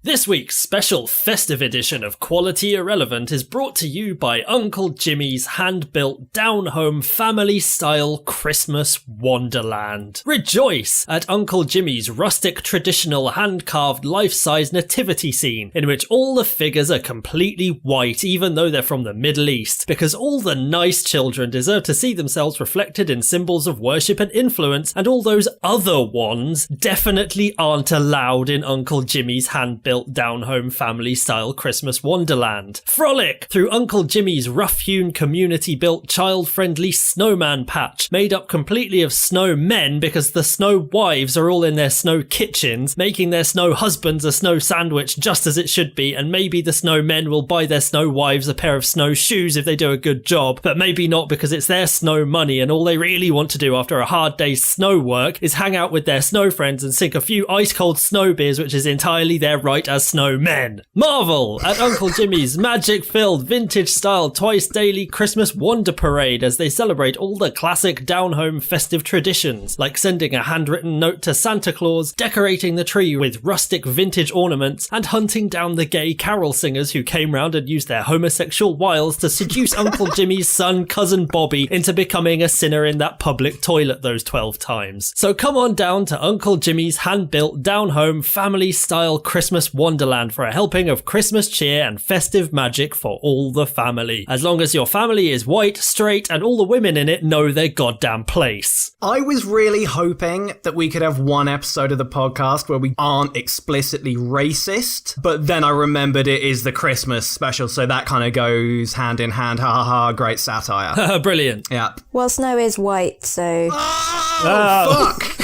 This week's special festive edition of Quality Irrelevant is brought to you by Uncle Jimmy's hand-built, down-home, family-style Christmas wonderland. Rejoice at Uncle Jimmy's rustic, traditional, hand-carved, life-size nativity scene, in which all the figures are completely white, even though they're from the Middle East, because all the nice children deserve to see themselves reflected in symbols of worship and influence, and all those other ones definitely aren't allowed in Uncle Jimmy's hand-built, down-home, family-style Christmas wonderland. Frolic through Uncle Jimmy's rough-hewn, community-built, child-friendly snowman patch, made up completely of snow men because the snow wives are all in their snow kitchens, making their snow husbands a snow sandwich just as it should be, and maybe the snow men will buy their snow wives a pair of snow shoes if they do a good job, but maybe not because it's their snow money and all they really want to do after a hard day's snow work is hang out with their snow friends and sink a few ice-cold snow beers, which is entirely their right as snow men. Marvel at Uncle Jimmy's magic-filled, vintage-style, twice-daily Christmas wonder parade as they celebrate all the classic down-home festive traditions, like sending a handwritten note to Santa Claus, decorating the tree with rustic vintage ornaments, and hunting down the gay carol singers who came round and used their homosexual wiles to seduce Uncle Jimmy's son, cousin Bobby, into becoming a sinner in that public toilet those 12 times. So come on down to Uncle Jimmy's hand-built, down-home, family-style Christmas wonderland for a helping of Christmas cheer and festive magic for all the family. As long as your family is white, straight, and all the women in it know their goddamn place. I was really hoping that we could have one episode of the podcast where we aren't explicitly racist, but then I remembered it is the Christmas special, so that kind of goes hand in hand. Ha ha ha, great satire. Brilliant. Yeah. Well, snow is white, so... Fuck!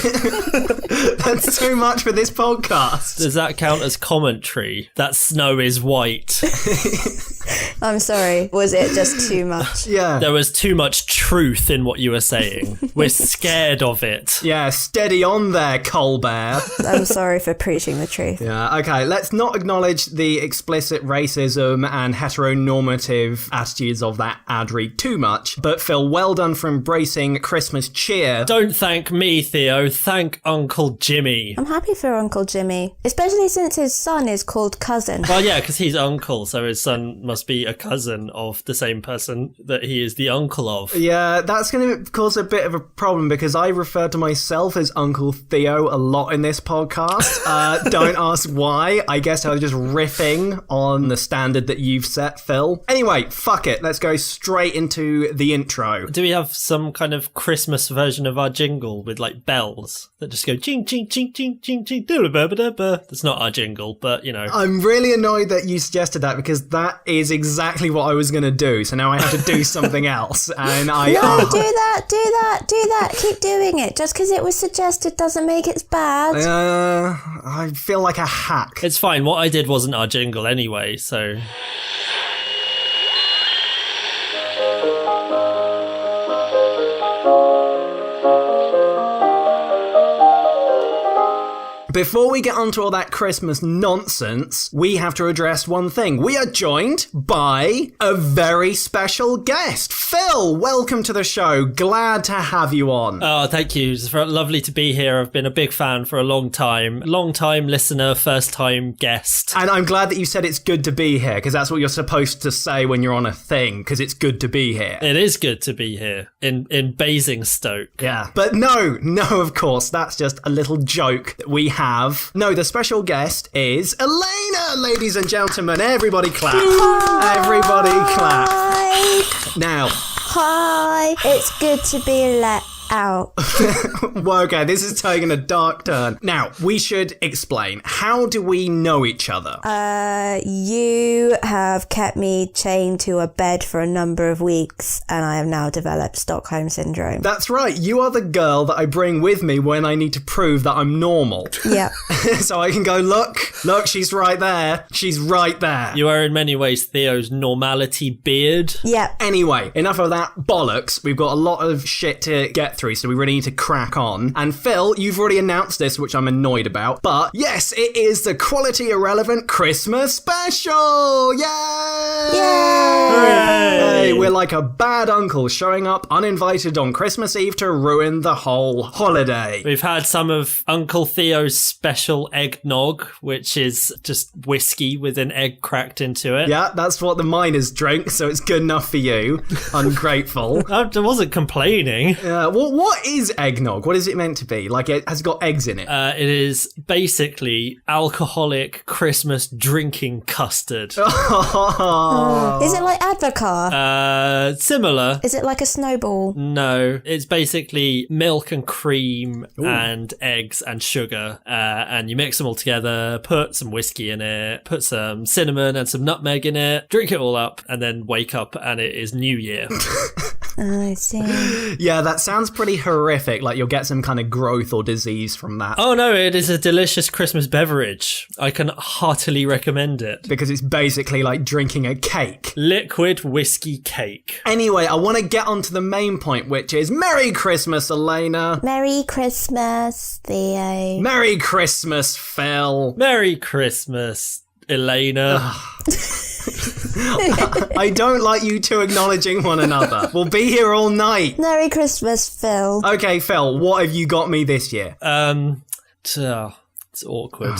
That's too much for this podcast. Does that count as commentary? That snow is white. I'm sorry. Was it just too much? Yeah. There was too much truth in what you were saying. We're scared of it. Yeah, steady on there, Colbert. I'm sorry for preaching the truth. Yeah, okay, let's not acknowledge the explicit racism and heteronormative attitudes of that ad read too much, but Phil, well done for embracing Christmas cheer. Don't thank me, Theo. Thank Uncle Jimmy. I'm happy for Uncle Jimmy, especially since his son is called Cousin. Well, yeah, because he's uncle, so his son must be a cousin of the same person that he is the uncle of. Yeah, that's going to cause a bit of a problem because I refer to myself as Uncle Theo a lot in this podcast. Don't ask why. I guess I was just riffing on the standard that you've set, Phil. Anyway, fuck it. Let's go straight into the intro. Do we have some kind of Christmas version of our jingle with like bells that just go ching ching ching ching ching ching? That's not our jingle, but you know. I'm really annoyed that you suggested that because that is exactly what I was going to do. So now I have to do something else. And No, do that. Keep doing it. Just because it was suggested doesn't make it bad. I feel like a hack. It's fine. What I did wasn't our jingle anyway, so... Before we get onto all that Christmas nonsense, we have to address one thing. We are joined by a very special guest. Phil, welcome to the show. Glad to have you on. Oh, thank you. It's lovely to be here. I've been a big fan for a long time. Long-time listener, first-time guest. And I'm glad that you said it's good to be here, because that's what you're supposed to say when you're on a thing, because it's good to be here. It is good to be here in Basingstoke. Yeah. But no, of course, that's just a little joke that we have. No, the special guest is Elena, ladies and gentlemen. Everybody clap. Hi. Everybody clap. Now. Hi. It's good to be let out. Well, okay, this is taking a dark turn. Now, we should explain. How do we know each other? You have kept me chained to a bed for a number of weeks, and I have now developed Stockholm Syndrome. That's right. You are the girl that I bring with me when I need to prove that I'm normal. Yeah. So I can go, look, she's right there. She's right there. You are in many ways Theo's normality beard. Yeah. Anyway, enough of that bollocks. We've got a lot of shit to get through through, so we really need to crack on. And Phil, you've already announced this, which I'm annoyed about, but yes, it is the Quality Irrelevant Christmas Special! Yay! Hey, we're like a bad uncle showing up uninvited on Christmas Eve to ruin the whole holiday. We've had some of Uncle Theo's special eggnog, which is just whiskey with an egg cracked into it. Yeah, that's what the miners drink, so it's good enough for you. Ungrateful. I wasn't complaining. What is eggnog? What is it meant to be? Like, it has got eggs in it. It is basically alcoholic Christmas drinking custard. Is it like Advocar? Similar. Is it like a snowball? No, it's basically milk and cream and eggs and sugar, and you mix them all together, put some whiskey in it, put some cinnamon and some nutmeg in it, drink it all up, and then wake up and it is New Year. I see. Yeah, that sounds pretty horrific. Like you'll get some kind of growth or disease from that. Oh no, it is a delicious Christmas beverage. I can heartily recommend it. Because it's basically like drinking a cake. Liquid whiskey cake. Anyway, I want to get on to the main point, which is Merry Christmas, Elena. Merry Christmas, Theo. Merry Christmas, Phil. Merry Christmas, Elena. I don't like you two acknowledging one another. We'll be here all night. Merry Christmas, Phil. Okay, Phil, what have you got me this year? It's awkward.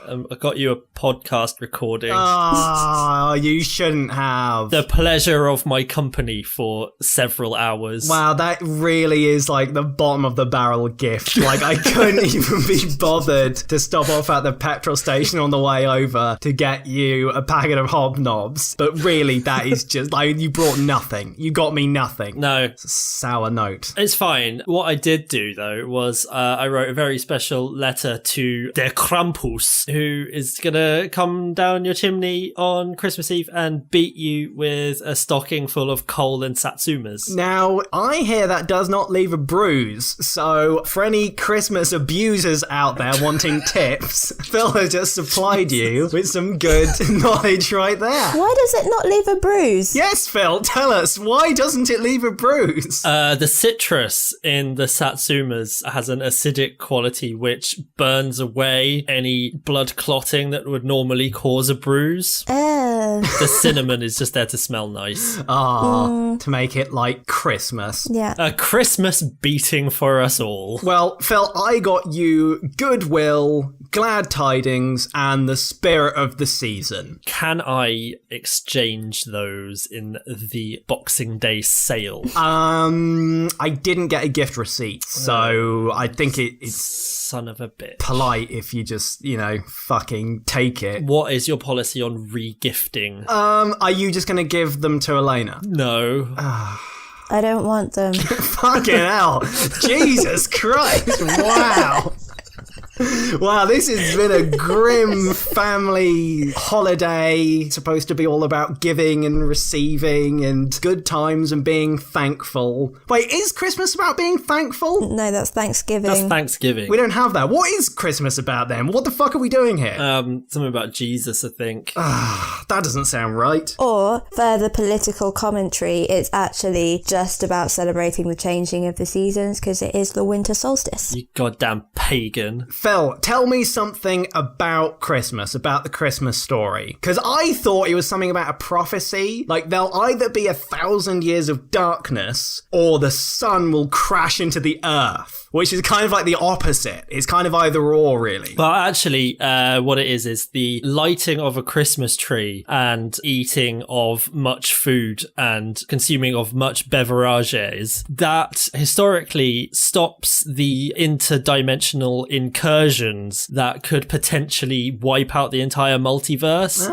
I got you a podcast recording. Ah, you shouldn't have. The pleasure of my company for several hours. Wow, that really is like the bottom of the barrel gift. Like, I couldn't even be bothered to stop off at the petrol station on the way over to get you a packet of hobnobs. But really, that is just like, you brought nothing. You got me nothing. No. It's a sour note. It's fine. What I did do, though, was I wrote a very special letter to Der Krampus, who is gonna come down your chimney on Christmas Eve and beat you with a stocking full of coal and satsumas. Now, I hear that does not leave a bruise, so for any Christmas abusers out there wanting tips, Phil has just supplied you with some good knowledge right there. Why does it not leave a bruise? Yes, Phil, tell us, why doesn't it leave a bruise? The citrus in the satsumas has an acidic quality which burns away any blood clotting that would normally cause a bruise. The cinnamon is just there to smell nice. To make it like Christmas. Yeah. A Christmas beating for us all. Well, Phil, I got you goodwill, glad tidings, and the spirit of the season. Can I exchange those in the Boxing Day sale? I didn't get a gift receipt, so I think it's Son of a bitch. polite if you just, fucking take it. What is your policy on re-gifting? Are you just going to give them to Elena? No. I don't want them. Fucking hell. Jesus Christ. Wow. Wow, this has been a grim family holiday. Supposed to be all about giving and receiving and good times and being thankful. Wait, is Christmas about being thankful? No, that's Thanksgiving. That's Thanksgiving. We don't have that. What is Christmas about then? What the fuck are we doing here? Something about Jesus, I think. That doesn't sound right. Or, further political commentary, it's actually just about celebrating the changing of the seasons because it is the winter solstice. You goddamn pagan. Phil, tell me something about Christmas, about the Christmas story. Because I thought it was something about a prophecy. Like, there'll either be 1,000 years of darkness, or the sun will crash into the earth, which is kind of like the opposite. It's kind of either or, really. Well, actually, what it is the lighting of a Christmas tree and eating of much food and consuming of much beverages that historically stops the interdimensional incursions that could potentially wipe out the entire multiverse.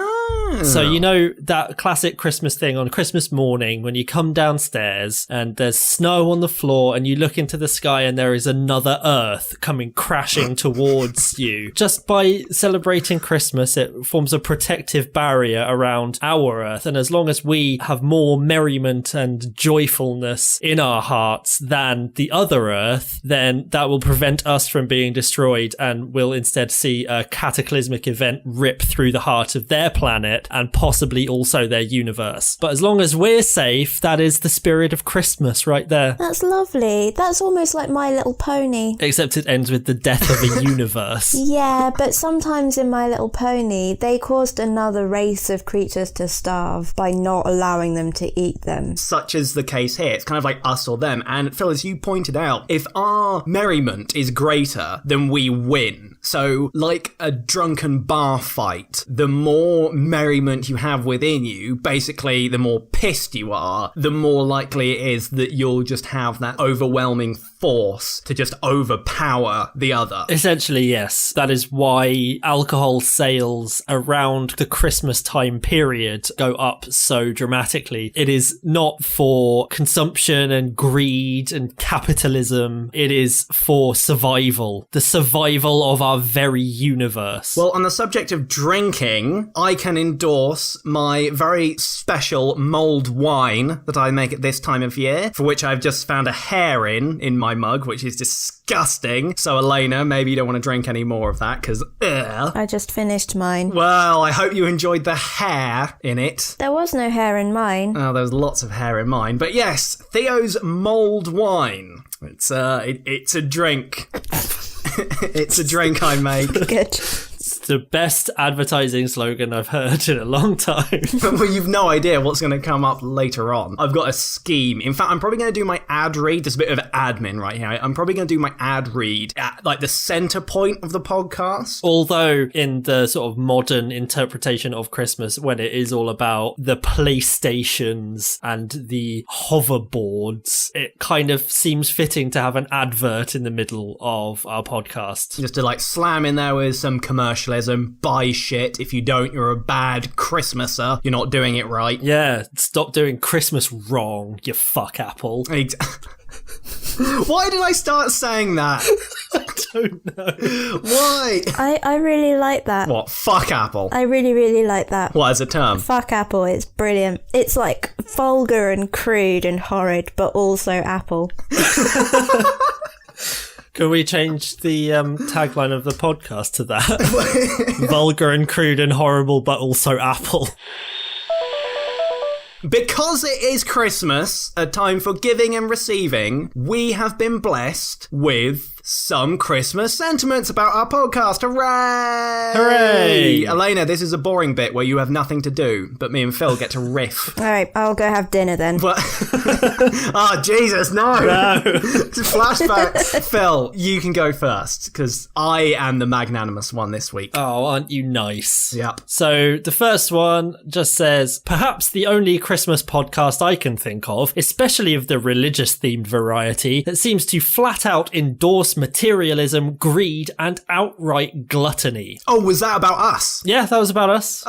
So you know that classic Christmas thing on Christmas morning when you come downstairs and there's snow on the floor and you look into the sky and there is another Earth coming crashing towards you. Just by celebrating Christmas, it forms a protective barrier around our Earth. And as long as we have more merriment and joyfulness in our hearts than the other Earth, then that will prevent us from being destroyed and will instead see a cataclysmic event rip through the heart of their planet planet and possibly also their universe. But as long as we're safe, that is the spirit of Christmas right there. That's lovely. That's almost like My Little Pony. Except it ends with the death of a universe. Yeah, but sometimes in My Little Pony, they caused another race of creatures to starve by not allowing them to eat them. Such is the case here. It's kind of like us or them. And Phil, as you pointed out, if our merriment is greater, then we win. So, like a drunken bar fight, the more merriment you have within you, basically the more pissed you are, the more likely it is that you'll just have that overwhelming force to just overpower the other. Essentially, yes. That is why alcohol sales around the Christmas time period go up so dramatically. It is not for consumption and greed and capitalism. It is for survival. The survival of our very universe. Well, on the subject of drinking, I can endorse my very special mulled wine that I make at this time of year, for which I've just found a hair in my mug, which is disgusting. So, Elena, maybe you don't want to drink any more of that, because I just finished mine. Well, I hope you enjoyed the hair in it. There was no hair in mine. Oh, there was lots of hair in mine. But yes, Theo's mulled wine. It's a drink. It's a drink I make. Good. It's the best advertising slogan I've heard in a long time. Well, you've no idea what's going to come up later on. I've got a scheme. In fact, I'm probably going to do my ad read. There's a bit of admin right here. I'm probably going to do my ad read at like the center point of the podcast. Although in the sort of modern interpretation of Christmas, when it is all about the PlayStations and the hoverboards, it kind of seems fitting to have an advert in the middle of our podcast. Just to like slam in there with some commercialism, buy shit. If you don't, you're a bad Christmaser. You're not doing it right. Yeah, stop doing Christmas wrong, you fuckapple. Why did I start saying that? I don't know. Why? I really like that. What? Fuckapple? I really, really like that. What, as a term? Fuckapple, it's brilliant. It's like vulgar and crude and horrid, but also apple. Can we change the tagline of the podcast to that? Vulgar and crude and horrible, but also apple. Because it is Christmas, a time for giving and receiving, we have been blessed with some Christmas sentiments about our podcast. Hooray! Hooray! Elena, this is a boring bit where you have nothing to do, but me and Phil get to riff. All right, I'll go have dinner then. But oh, Jesus, no! Flashbacks. Phil, you can go first, because I am the magnanimous one this week. Oh, aren't you nice? Yep. So the first one just says, perhaps the only Christmas podcast I can think of, especially of the religious-themed variety, that seems to flat out endorse materialism, greed, and outright gluttony. Oh, was that about us? Yeah, that was about us.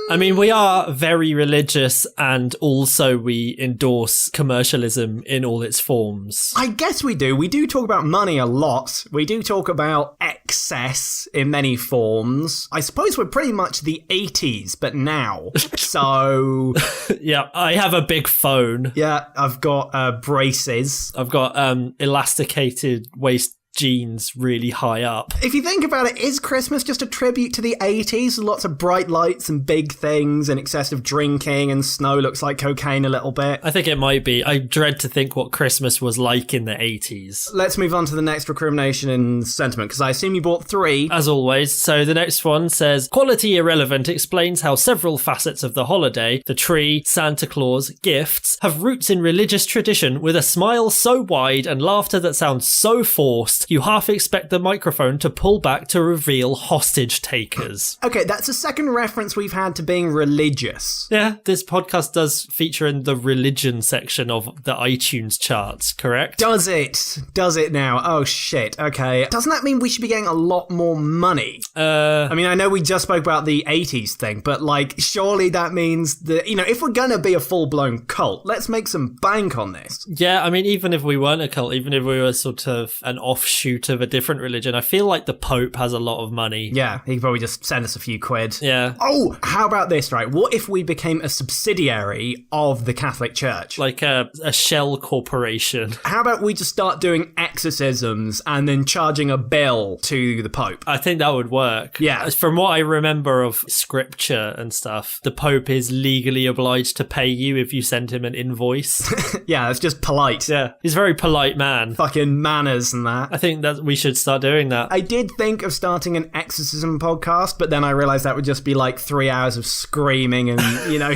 I mean, we are very religious and also we endorse commercialism in all its forms. I guess we do. We do talk about money a lot. We do talk about excess in many forms. I suppose we're pretty much the 80s, but now. So... Yeah, I have a big phone. Yeah, I've got braces. I've got elasticated waist jeans really high up. If you think about it, is Christmas just a tribute to the 80s? Lots of bright lights and big things and excessive drinking and snow looks like cocaine a little bit. I think it might be. I dread to think what Christmas was like in the 80s. Let's move on to the next recrimination and sentiment, because I assume you bought 3. As always. So the next one says, quality irrelevant explains how several facets of the holiday, the tree, Santa Claus, gifts, have roots in religious tradition with a smile so wide and laughter that sounds so forced you half expect the microphone to pull back to reveal hostage takers. Okay, that's a second reference we've had to being religious. Yeah, this podcast does feature in the religion section of the iTunes charts, correct? Does it? Does it now? Oh, shit. Okay. Doesn't that mean we should be getting a lot more money? I mean, I know we just spoke about the 80s thing, but, like, surely that means that, you know, if we're gonna be a full-blown cult, let's make some bank on this. Yeah, I mean, even if we weren't a cult, even if we were sort of an offshoot offshoot of a different religion. I feel like the Pope has a lot of money. Yeah, he could probably just send us a few quid. Yeah. Oh, how about this, right? What if we became a subsidiary of the Catholic Church? Like a shell corporation. How about we just start doing exorcisms and then charging a bill to the Pope? I think that would work. Yeah. From what I remember of scripture and stuff, the Pope is legally obliged to pay you if you send him an invoice. Yeah, it's just polite. Yeah. He's a very polite man. Fucking manners and that. I think that we should start doing that. I did think of starting an exorcism podcast, but then I realised that would just be like 3 hours of screaming and,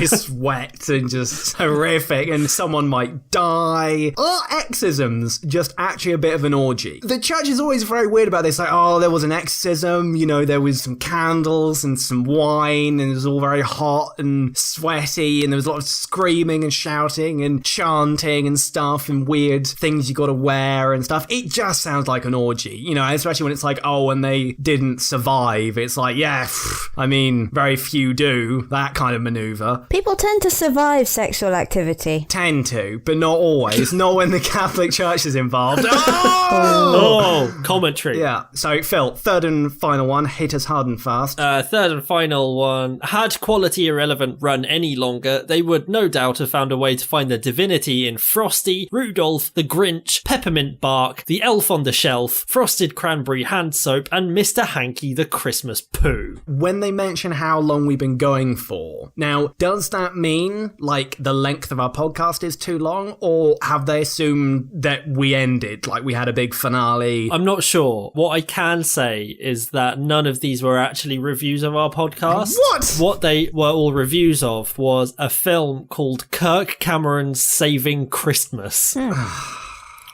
sweat and just horrific, and someone might die. Are exorcisms just actually a bit of an orgy? The church is always very weird about this, like, oh, there was an exorcism, there was some candles and some wine, and it was all very hot and sweaty, and there was a lot of screaming and shouting and chanting and stuff and weird things you gotta wear and stuff. It just sounds like an orgy, especially when it's like, oh, and they didn't survive. It's like, yeah, very few do that kind of maneuver. People tend to survive sexual activity. Tend to, but not always. Not when the Catholic Church is involved. Oh, commentary. Yeah. So, Phil, third and final one. Hit us hard and fast. Third and final one. Had Quality Irrelevant run any longer, they would no doubt have found a way to find the divinity in Frosty, Rudolph, the Grinch, Peppermint Bark, the Elf on the Shelf, Frosted Cranberry Hand Soap, and Mr. Hanky the Christmas Poo. When they mention how long we've been going for, now, does that mean, like, the length of our podcast is too long, or have they assumed that we ended, like we had a big finale? I'm not sure. What I can say is that none of these were actually reviews of our podcast. What? What they were all reviews of was a film called Kirk Cameron's Saving Christmas.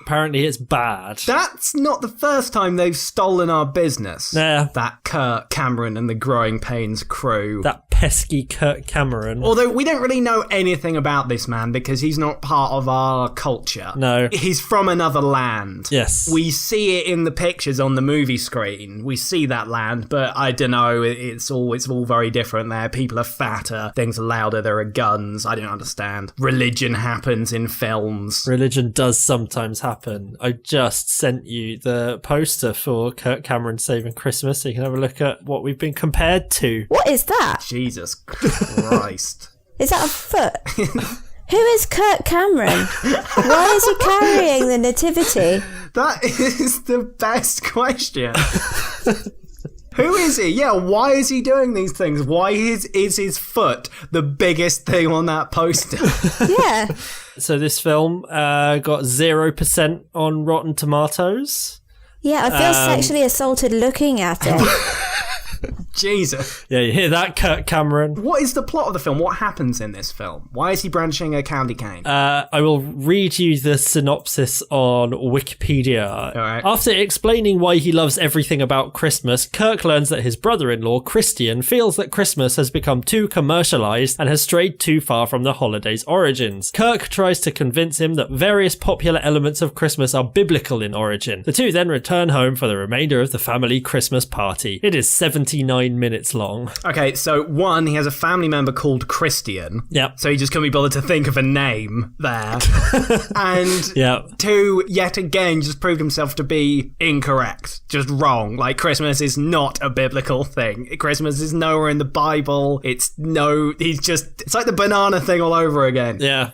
Apparently it's bad. That's not the first time they've stolen our business. Yeah. That Kirk Cameron and the Growing Pains crew. That pesky Kirk Cameron. Although we don't really know anything about this man because he's not part of our culture. No. He's from another land. Yes. We see it in the pictures on the movie screen. We see that land, but I don't know. It's all very different there. People are fatter. Things are louder. There are guns. I don't understand. Religion happens in films. Religion does sometimes happen. I just sent you the poster for Kirk Cameron Saving Christmas so you can have a look at what we've been compared to. What is that? Jesus Christ. Is that a foot? Who is Kirk Cameron? Why is he carrying the nativity? That is the best question. Who is he? Yeah, why is he doing these things? Why is his foot the biggest thing on that poster? Yeah. So this film got 0% on Rotten Tomatoes. Yeah, I feel sexually assaulted looking at it. Jesus. Yeah, you hear that, Kirk Cameron? What is the plot of the film? What happens in this film? Why is he brandishing a candy cane? I will read you the synopsis on Wikipedia. All right. After explaining why he loves everything about Christmas, Kirk learns that his brother-in-law, Christian, feels that Christmas has become too commercialized and has strayed too far from the holiday's origins. Kirk tries to convince him that various popular elements of Christmas are biblical in origin. The two then return home for the remainder of the family Christmas party. It is 79 minutes long. Okay, so one, he has a family member called Christian. Yep. So he just couldn't be bothered to think of a name there. And Yep. two, yet again, just proved himself to be incorrect. Just wrong. Like, Christmas is not a biblical thing. Christmas is nowhere in the Bible. It's like the banana thing all over again. Yeah.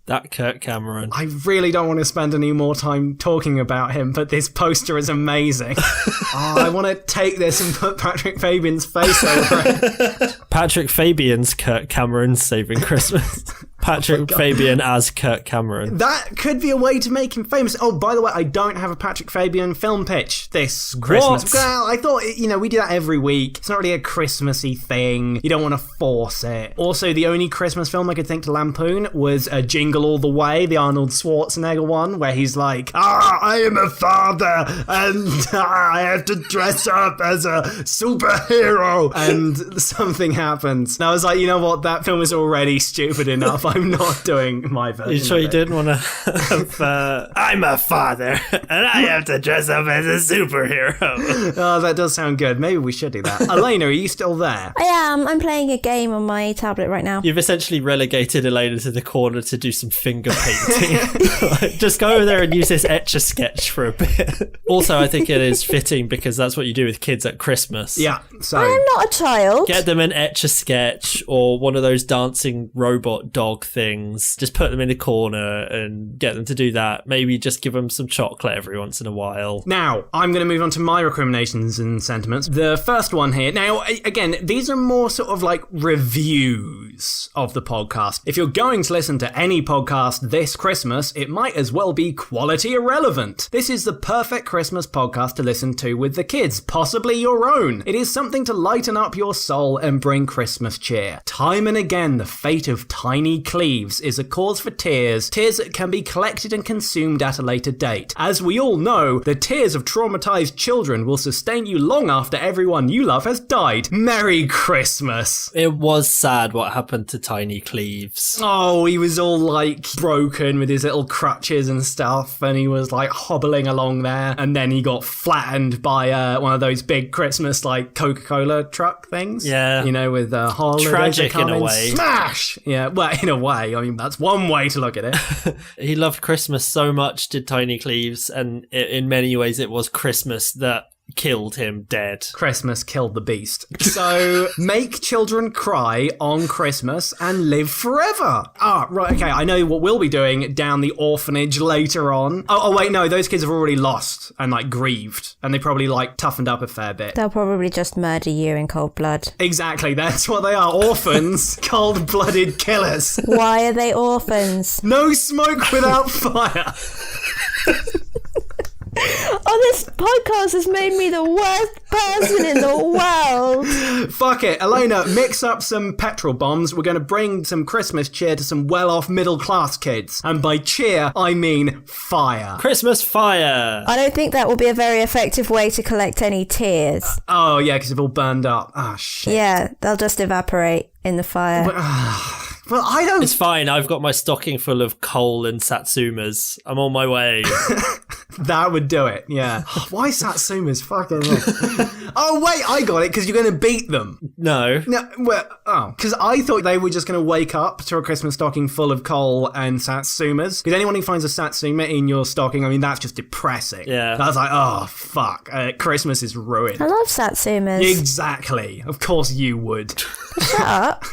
That Kirk Cameron. I really don't want to spend any more time talking about him, but this poster is amazing. I want to take this and put Patrick Fabian's face over it. Patrick Fabian's Kirk Cameron Saving Christmas. Patrick Fabian as Kirk Cameron. That could be a way to make him famous. Oh, by the way, I don't have a Patrick Fabian film pitch this Christmas. What? Well, I thought, we do that every week. It's not really a Christmassy thing. You don't want to force it. Also, the only Christmas film I could think to lampoon was a Jingle All the Way, the Arnold Schwarzenegger one, where he's like, I am a father, and I have to dress up as a superhero, and something happens. And I was like, you know what, that film is already stupid enough. I I'm not doing my version. You sure of you it. didn't want to have, I'm a father, and I have to dress up as a superhero. Oh, that does sound good. Maybe we should do that. Elena, are you still there? I am. I'm playing a game on my tablet right now. You've essentially relegated Elena to the corner to do some finger painting. Like, just go over there and use this Etch-a-Sketch for a bit. Also, I think it is fitting because that's what you do with kids at Christmas. Yeah, so... I'm not a child. Get them an Etch-a-Sketch or one of those dancing robot dog things. Just put them in the corner and get them to do that. Maybe just give them some chocolate every once in a while. Now, I'm going to move on to my recriminations and sentiments. The first one here. Now, again, these are more sort of like reviews of the podcast. If you're going to listen to any podcast this Christmas, it might as well be quality irrelevant. This is the perfect Christmas podcast to listen to with the kids, possibly your own. It is something to lighten up your soul and bring Christmas cheer. Time and again, the fate of tiny Cleves is a cause for tears that can be collected and consumed at a later date. As we all know, the tears of traumatized children will sustain you long after everyone you love has died. Merry Christmas! It was sad what happened to Tiny Cleves. Oh, he was all like broken with his little crutches and stuff, and he was like hobbling along there, and then he got flattened by one of those big Christmas like Coca-Cola truck things. Yeah. You know, with holidays Tragic are in a coming. way. Smash! Yeah, well, in a way. I mean, that's one way to look at it. He loved Christmas so much, did Tiny Cleves, and in many ways it was Christmas that killed him dead. Christmas killed the beast. So, make children cry on Christmas and live forever. Ah, right, okay, I know what we'll be doing down the orphanage later on. Oh, wait, no, those kids have already lost and, like, grieved. And they probably, like, toughened up a fair bit. They'll probably just murder you in cold blood. Exactly, that's what they are. Orphans. Cold-blooded killers. Why are they orphans? No smoke without fire. Oh, this podcast has made me the worst person in the world. Fuck it. Elena, mix up some petrol bombs. We're going to bring some Christmas cheer to some well-off middle-class kids. And by cheer, I mean fire. Christmas fire! I don't think that will be a very effective way to collect any tears. Oh, yeah, because they've all burned up. Oh, shit. Yeah, they'll just evaporate in the fire. Well, I don't... It's fine, I've got my stocking full of coal and satsumas. I'm on my way. That would do it, yeah. Why Satsumas? Fucking hell. Oh, wait, I got it, because you're going to beat them. No. No, well, because I thought they were just going to wake up to a Christmas stocking full of coal and Satsumas. Because anyone who finds a Satsuma in your stocking, I mean, that's just depressing. Yeah. I was like, oh, fuck. Christmas is ruined. I love satsumas. Exactly. Of course you would. Shut up.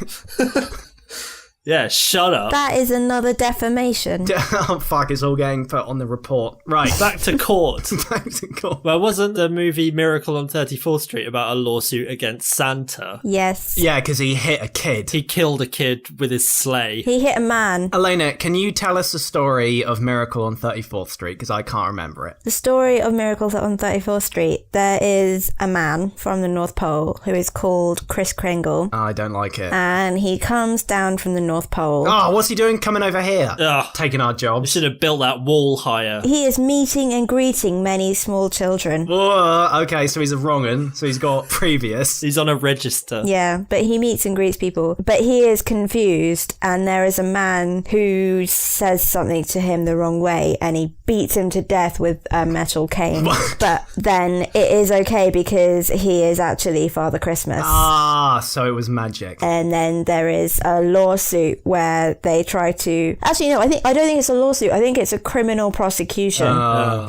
Yeah, shut up. That is another defamation. Oh, fuck, it's all getting put on the report. Right. Back to court. Back to court. Well, wasn't the movie Miracle on 34th Street about a lawsuit against Santa? Yes. Yeah, because he hit a kid. He killed a kid with his sleigh. He hit a man. Elena, can you tell us the story of Miracle on 34th Street? Because I can't remember it. The story of Miracles on 34th Street. There is a man from the North Pole who is called Kris Kringle. Oh, I don't like it. And he comes down from the North Pole. Oh, what's he doing coming over here? Ugh. Taking our We jobs. should have built that wall higher. He is meeting and greeting many small children. Oh, okay, so he's a wrong un. So he's got previous. He's on a register. Yeah, but he meets and greets people. But he is confused, and there is a man who says something to him the wrong way, and he beats him to death with a metal cane. But then it is okay because he is actually Father Christmas. Ah, so it was magic. And then there is a lawsuit where they try to... Actually, no, I don't think it's a lawsuit. I think it's a criminal prosecution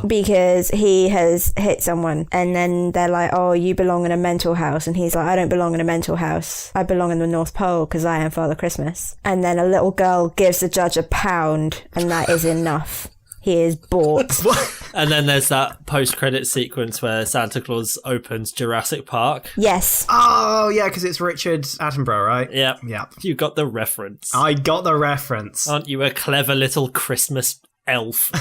because he has hit someone. And then they're like, oh, you belong in a mental house. And he's like, I don't belong in a mental house. I belong in the North Pole because I am Father Christmas. And then a little girl gives the judge £1, and that is enough. He is bought. And then there's that post-credit sequence where Santa Claus opens Jurassic Park. Yes. Oh, yeah, because it's Richard Attenborough, right? Yep. Yeah. You got the reference. I got the reference. Aren't you a clever little Christmas elf?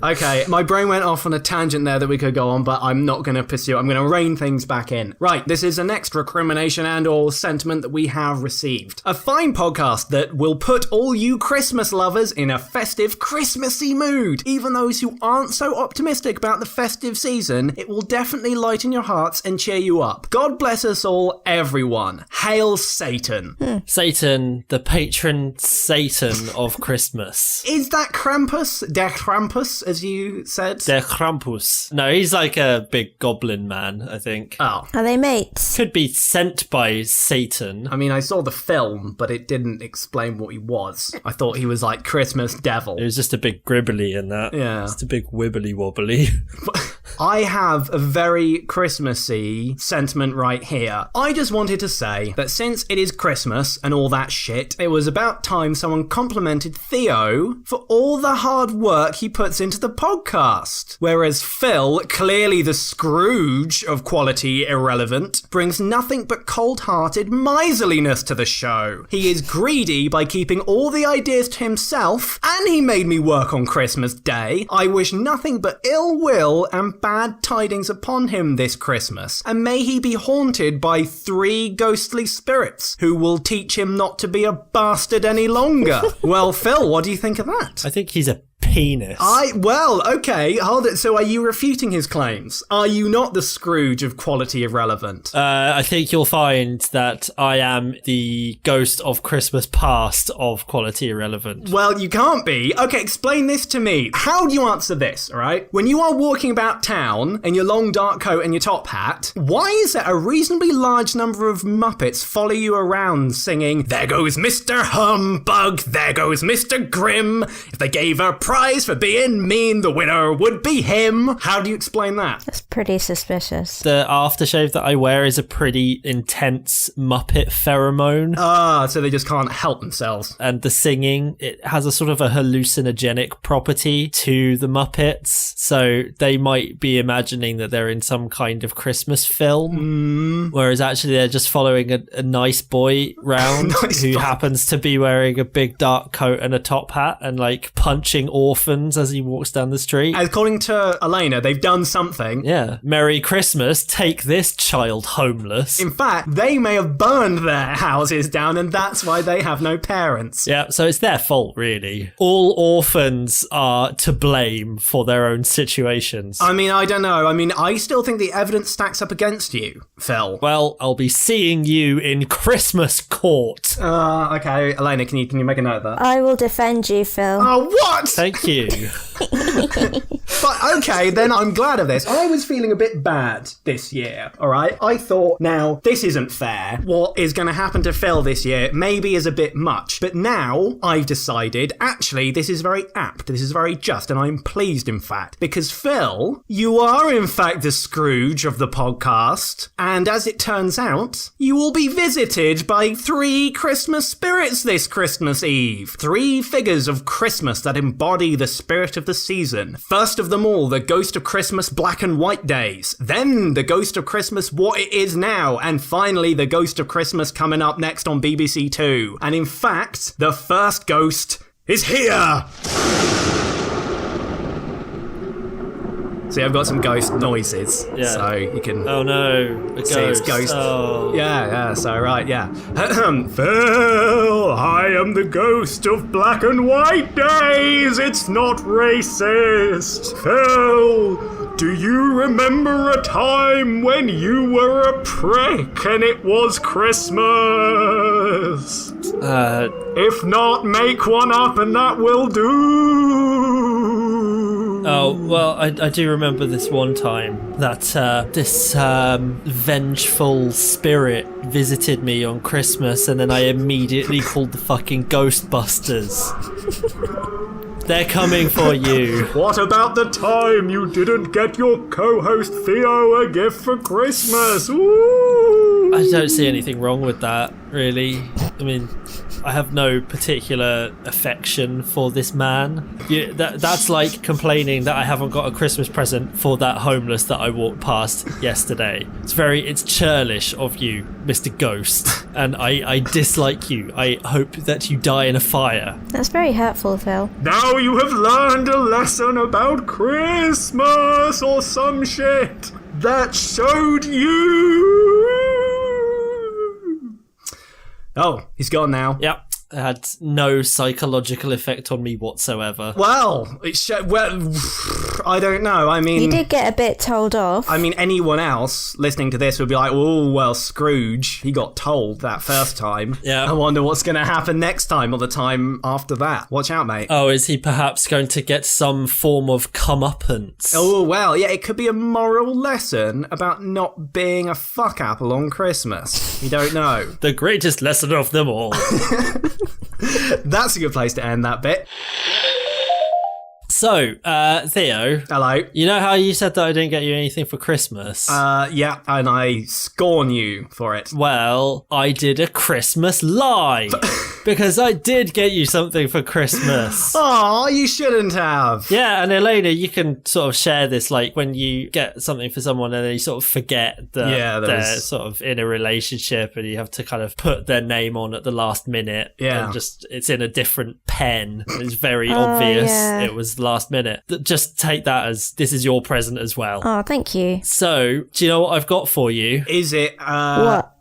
Okay, my brain went off on a tangent there that we could go on, but I'm not going to pursue. I'm going to rein things back in. Right, this is an extra recrimination and or sentiment that we have received. A fine podcast that will put all you Christmas lovers in a festive, Christmassy mood. Even those who aren't so optimistic about the festive season, it will definitely lighten your hearts and cheer you up. God bless us all, everyone. Hail Satan. Satan, the patron Satan of Christmas. Is that Krampus? Der Krampus, as you said? Der Krampus. No, he's like a big goblin man, I think. Oh. Are they mates? Could be sent by Satan. I mean, I saw the film, but it didn't explain what he was. I thought he was like Christmas devil. It was just a big gribbly in that. Yeah. Just a big wibbly wobbly. I have a very Christmassy sentiment right here. I just wanted to say that since it is Christmas and all that shit, it was about time someone complimented Theo for all the hard work he puts into the podcast. Whereas Phil, clearly the Scrooge of quality irrelevant, brings nothing but cold-hearted miserliness to the show. He is greedy by keeping all the ideas to himself, and he made me work on Christmas Day. I wish nothing but ill will and bad tidings upon him this Christmas, and may he be haunted by 3 ghostly spirits who will teach him not to be a bastard any longer. Well, Phil, what do you think of that? I think he's a penis. Well, okay, hold it. So are you refuting his claims? Are you not the Scrooge of quality irrelevant? I think you'll find that I am the ghost of Christmas past of quality irrelevant. Well, you can't be. Okay, explain this to me. How do you answer this, all right? When you are walking about town in your long dark coat and your top hat, why is there a reasonably large number of Muppets follow you around singing, "There goes Mr. Humbug, there goes Mr. Grimm, if they gave a prize for being mean, the winner would be him"? How do you explain that? That's pretty suspicious. The aftershave that I wear is a pretty intense Muppet pheromone. So they just can't help themselves. And the singing, it has a sort of a hallucinogenic property to the Muppets. So they might be imagining that they're in some kind of Christmas film. Whereas actually they're just following a nice boy round who happens to be wearing a big dark coat and a top hat and like punching orphans as he walks down the street. According to Elena, they've done something. Yeah. Merry Christmas. Take this, child homeless. In fact, they may have burned their houses down and that's why they have no parents. Yeah, so it's their fault, really. All orphans are to blame for their own situations. I mean, I don't know. I mean, I still think the evidence stacks up against you, Phil. Well, I'll be seeing you in Christmas court. Okay. Elena, can you make a note of that? I will defend you, Phil. Oh, what? Thank you. But okay, then I'm glad of this. I was feeling a bit bad this year, all right? I thought, now, this isn't fair. What is going to happen to Phil this year maybe is a bit much. But now I've decided, actually, this is very apt. This is very just, and I'm pleased, in fact. Because Phil, you are, in fact, the Scrooge of the podcast. And as it turns out, you will be visited by 3 Christmas spirits this Christmas Eve. 3 figures of Christmas that embody the spirit of the season. First of them all, the ghost of Christmas black and white days. Then the ghost of Christmas what it is now. And finally, the ghost of Christmas coming up next on BBC Two. And in fact, the first ghost is here! See, I've got some ghost noises, so you can... Oh no, a see it's ghost. Oh. Yeah, so right, yeah. Phil, I am the ghost of black and white days. It's not racist. Phil, do you remember a time when you were a prick and it was Christmas? If not, make one up and that will do. Oh, well, I do remember this one time that this vengeful spirit visited me on Christmas and then I immediately called the fucking Ghostbusters. They're coming for you. What about the time you didn't get your co-host Theo a gift for Christmas? Ooh. I don't see anything wrong with that, really. I mean, I have no particular affection for this man. That's like complaining that I haven't got a Christmas present for that homeless that I walked past yesterday. It's churlish of you, Mr. Ghost, and I dislike you. I hope that you die in a fire. That's very hurtful, Phil. Now you have learned a lesson about Christmas or some shit that showed you. Oh, he's gone now. Yep. It had no psychological effect on me whatsoever. Well, I don't know. I mean... You did get a bit told off. I mean, anyone else listening to this would be like, oh, well, Scrooge, he got told that first time. Yeah. I wonder what's going to happen next time or the time after that. Watch out, mate. Oh, is he perhaps going to get some form of comeuppance? Oh, well, yeah, it could be a moral lesson about not being a fuckapple on Christmas. You don't know. The greatest lesson of them all. That's a good place to end that bit. So, Theo. Hello. You know how you said that I didn't get you anything for Christmas? Yeah, and I scorn you for it. Well, I did a Christmas lie. Because I did get you something for Christmas. Oh, you shouldn't have. Yeah, and Elena, you can sort of share this, like when you get something for someone and then you sort of forget that they're sort of in a relationship and you have to kind of put their name on at the last minute. Yeah. And just, it's in a different pen. It's very obvious it was last minute. Just take that as this is your present as well. Oh, thank you. So, do you know what I've got for you? Is it, What?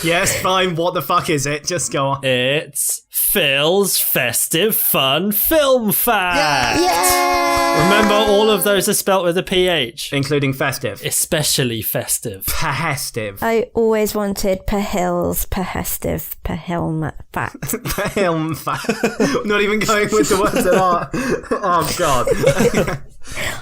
Yes, fine. What the fuck is it? Just go on. It's Phil's Festive Fun Film Fact. Yeah! Remember, all of those are spelt with a PH. Including festive. Especially festive. Festive. I always wanted Pahils, Pahestive, Pahilm fact. Film fact. Not even going with the words that are. Oh, God.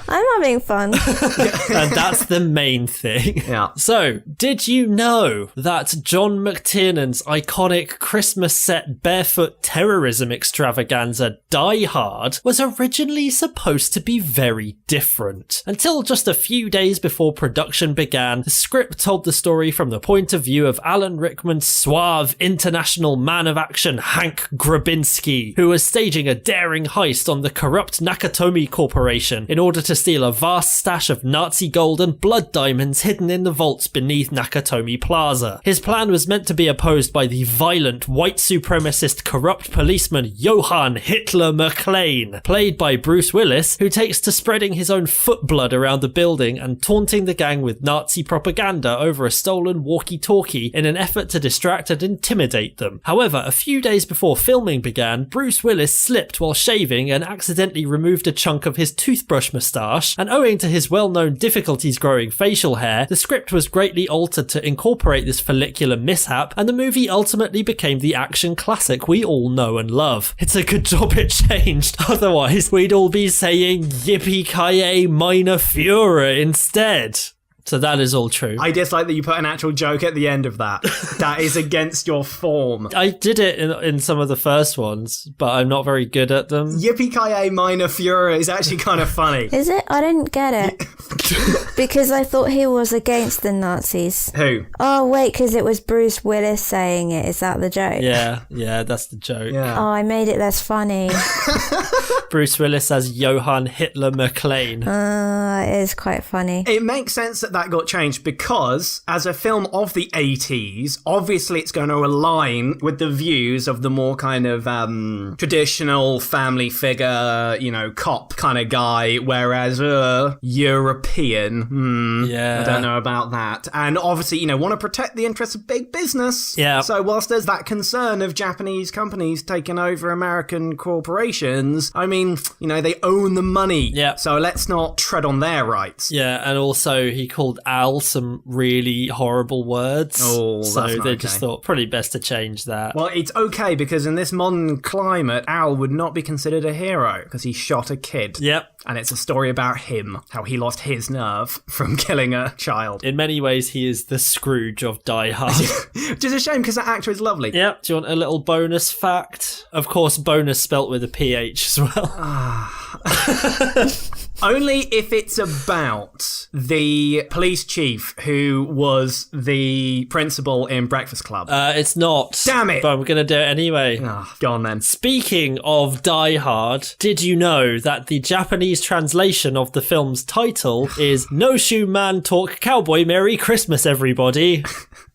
I'm having fun. And that's the main thing. Yeah. So, did you know that John McTiernan's iconic Christmas set barefoot terrorism extravaganza Die Hard was originally supposed to be very different? Until just a few days before production began, the script told the story from the point of view of Alan Rickman's suave international man of action Hank Grabinski, who was staging a daring heist on the corrupt Nakatomi Corporation in order to steal a vast stash of Nazi gold and blood diamonds hidden in the vaults beneath Nakatomi Plaza. His plan was meant to be opposed by the violent, white supremacist corrupt policeman Johann Hitler McClane, played by Bruce Willis, who takes to spreading his own foot blood around the building and taunting the gang with Nazi propaganda over a stolen walkie-talkie in an effort to distract and intimidate them. However, a few days before filming began, Bruce Willis slipped while shaving and accidentally removed a chunk of his toothbrush moustache, and owing to his well-known difficulties growing facial hair, the script was greatly altered to incorporate this follicular mishap, and the movie ultimately became the action classic we all know and love. It's a good job it changed, otherwise we'd all be saying yippee-ki-yay meine Führer instead. So that is all true. I dislike that you put an actual joke at the end of that. That is against your form. I did it in some of the first ones, but I'm not very good at them. Yippee-ki-yay meine Führer is actually kind of funny. Is it? I didn't get it. Because I thought he was against the Nazis. Who? Oh, wait, because it was Bruce Willis saying it. Is that the joke? Yeah, that's the joke. Yeah. Oh, I made it less funny. Bruce Willis as Johann Hitler McClane. It is quite funny. It makes sense that got changed because, as a film of the 80s, obviously it's going to align with the views of the more kind of traditional family figure, cop kind of guy, whereas European, I don't know about that. And obviously, want to protect the interests of big business. Yeah. So whilst there's that concern of Japanese companies taking over American corporations, I mean, they own the money. Yeah. So let's not tread on their rights. Yeah, and also he called Al some really horrible words. Oh, that's so not they okay. just thought probably best to change that. Well, it's okay because in this modern climate, Al would not be considered a hero because he shot a kid. Yep. And it's a story about him, how he lost his nerve from killing a child. In many ways, he is the Scrooge of Die Hard. Which is a shame because that actor is lovely. Yep. Do you want a little bonus fact? Of course, bonus spelt with a PH as well. Only if it's about the police chief who was the principal in Breakfast Club. It's not. Damn it! But I'm going to do it anyway. Oh, go on then. Speaking of Die Hard, did you know that the Japanese translation of the film's title is No Shoe Man Talk Cowboy Merry Christmas, everybody?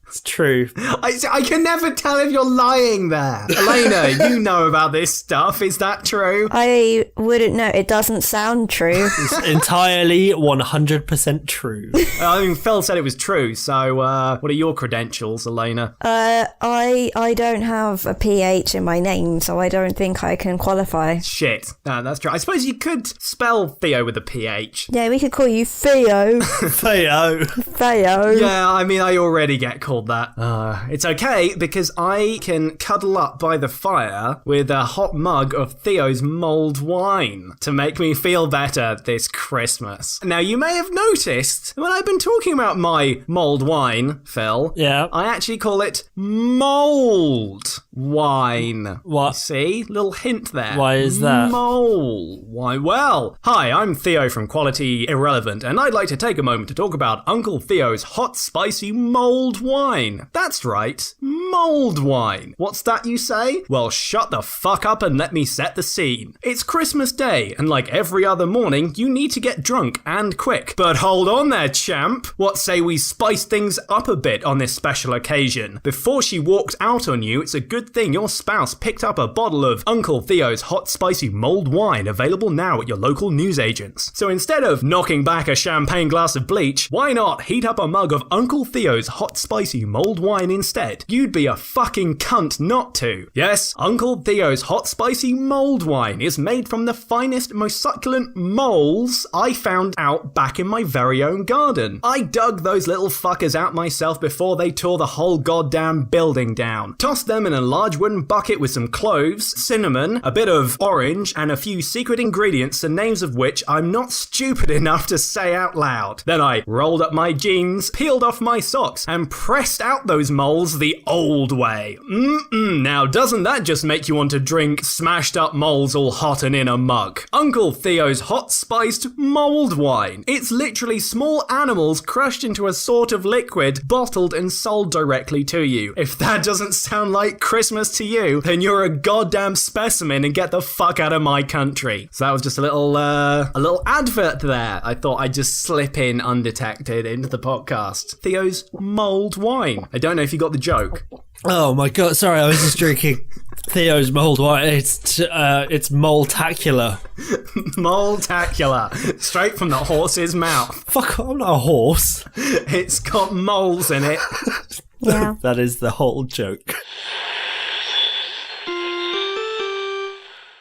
It's true. I can never tell if you're lying there. Elena, you know about this stuff. Is that true? I wouldn't know. It doesn't sound true. It's entirely 100% true. I mean, Phil said it was true, so what are your credentials, Elena? I don't have a PH in my name, so I don't think I can qualify. Shit. No, that's true. I suppose you could spell Theo with a PH. Yeah, we could call you Theo. Theo. Theo. Yeah, I mean, I already get called that. It's okay, because I can cuddle up by the fire with a hot mug of Theo's mulled wine to make me feel better this Christmas. Now, you may have noticed, when I've been talking about my mulled wine, Phil, Yeah. I actually call it mulled wine. What? See? Little hint there. Why is that? Mole. Why, well, hi, I'm Theo from Quality Irrelevant, and I'd like to take a moment to talk about Uncle Theo's hot, spicy mulled wine. That's right, mulled wine. What's that, you say? Well, shut the fuck up and let me set the scene. It's Christmas Day, and like every other morning, you need to get drunk and quick. But hold on there, champ. What say we spice things up a bit on this special occasion? Before she walked out on you, it's a good thing your spouse picked up a bottle of Uncle Theo's hot, spicy mulled wine, available now at your local newsagents. So instead of knocking back a champagne glass of bleach, why not heat up a mug of Uncle Theo's hot, spicy mulled wine instead? You'd be a fucking cunt not to. Yes, Uncle Theo's hot, spicy mulled wine is made from the finest, most succulent moles I found out back in my very own garden. I dug those little fuckers out myself before they tore the whole goddamn building down. Tossed them in a large wooden bucket with some cloves, cinnamon, a bit of orange, and a few secret ingredients, the names of which I'm not stupid enough to say out loud. Then I rolled up my jeans, peeled off my socks, and pressed out those moles the old way. Now doesn't that just make you want to drink smashed up moles all hot and in a mug? Uncle Theo's hot spiced mulled wine. It's literally small animals crushed into a sort of liquid, bottled and sold directly to you. If that doesn't sound like Christmas to you, then you're a goddamn specimen and get the fuck out of my country. So that was just a little advert there. I thought I'd just slip in undetected into the podcast. Theo's mulled wine. I don't know if you got the joke. Oh my god, sorry, I was just drinking Theo's mulled wine. It's moltacular. Moltacular. Straight from the horse's mouth. Fuck, I'm not a horse. It's got moles in it. Yeah. That is the whole joke.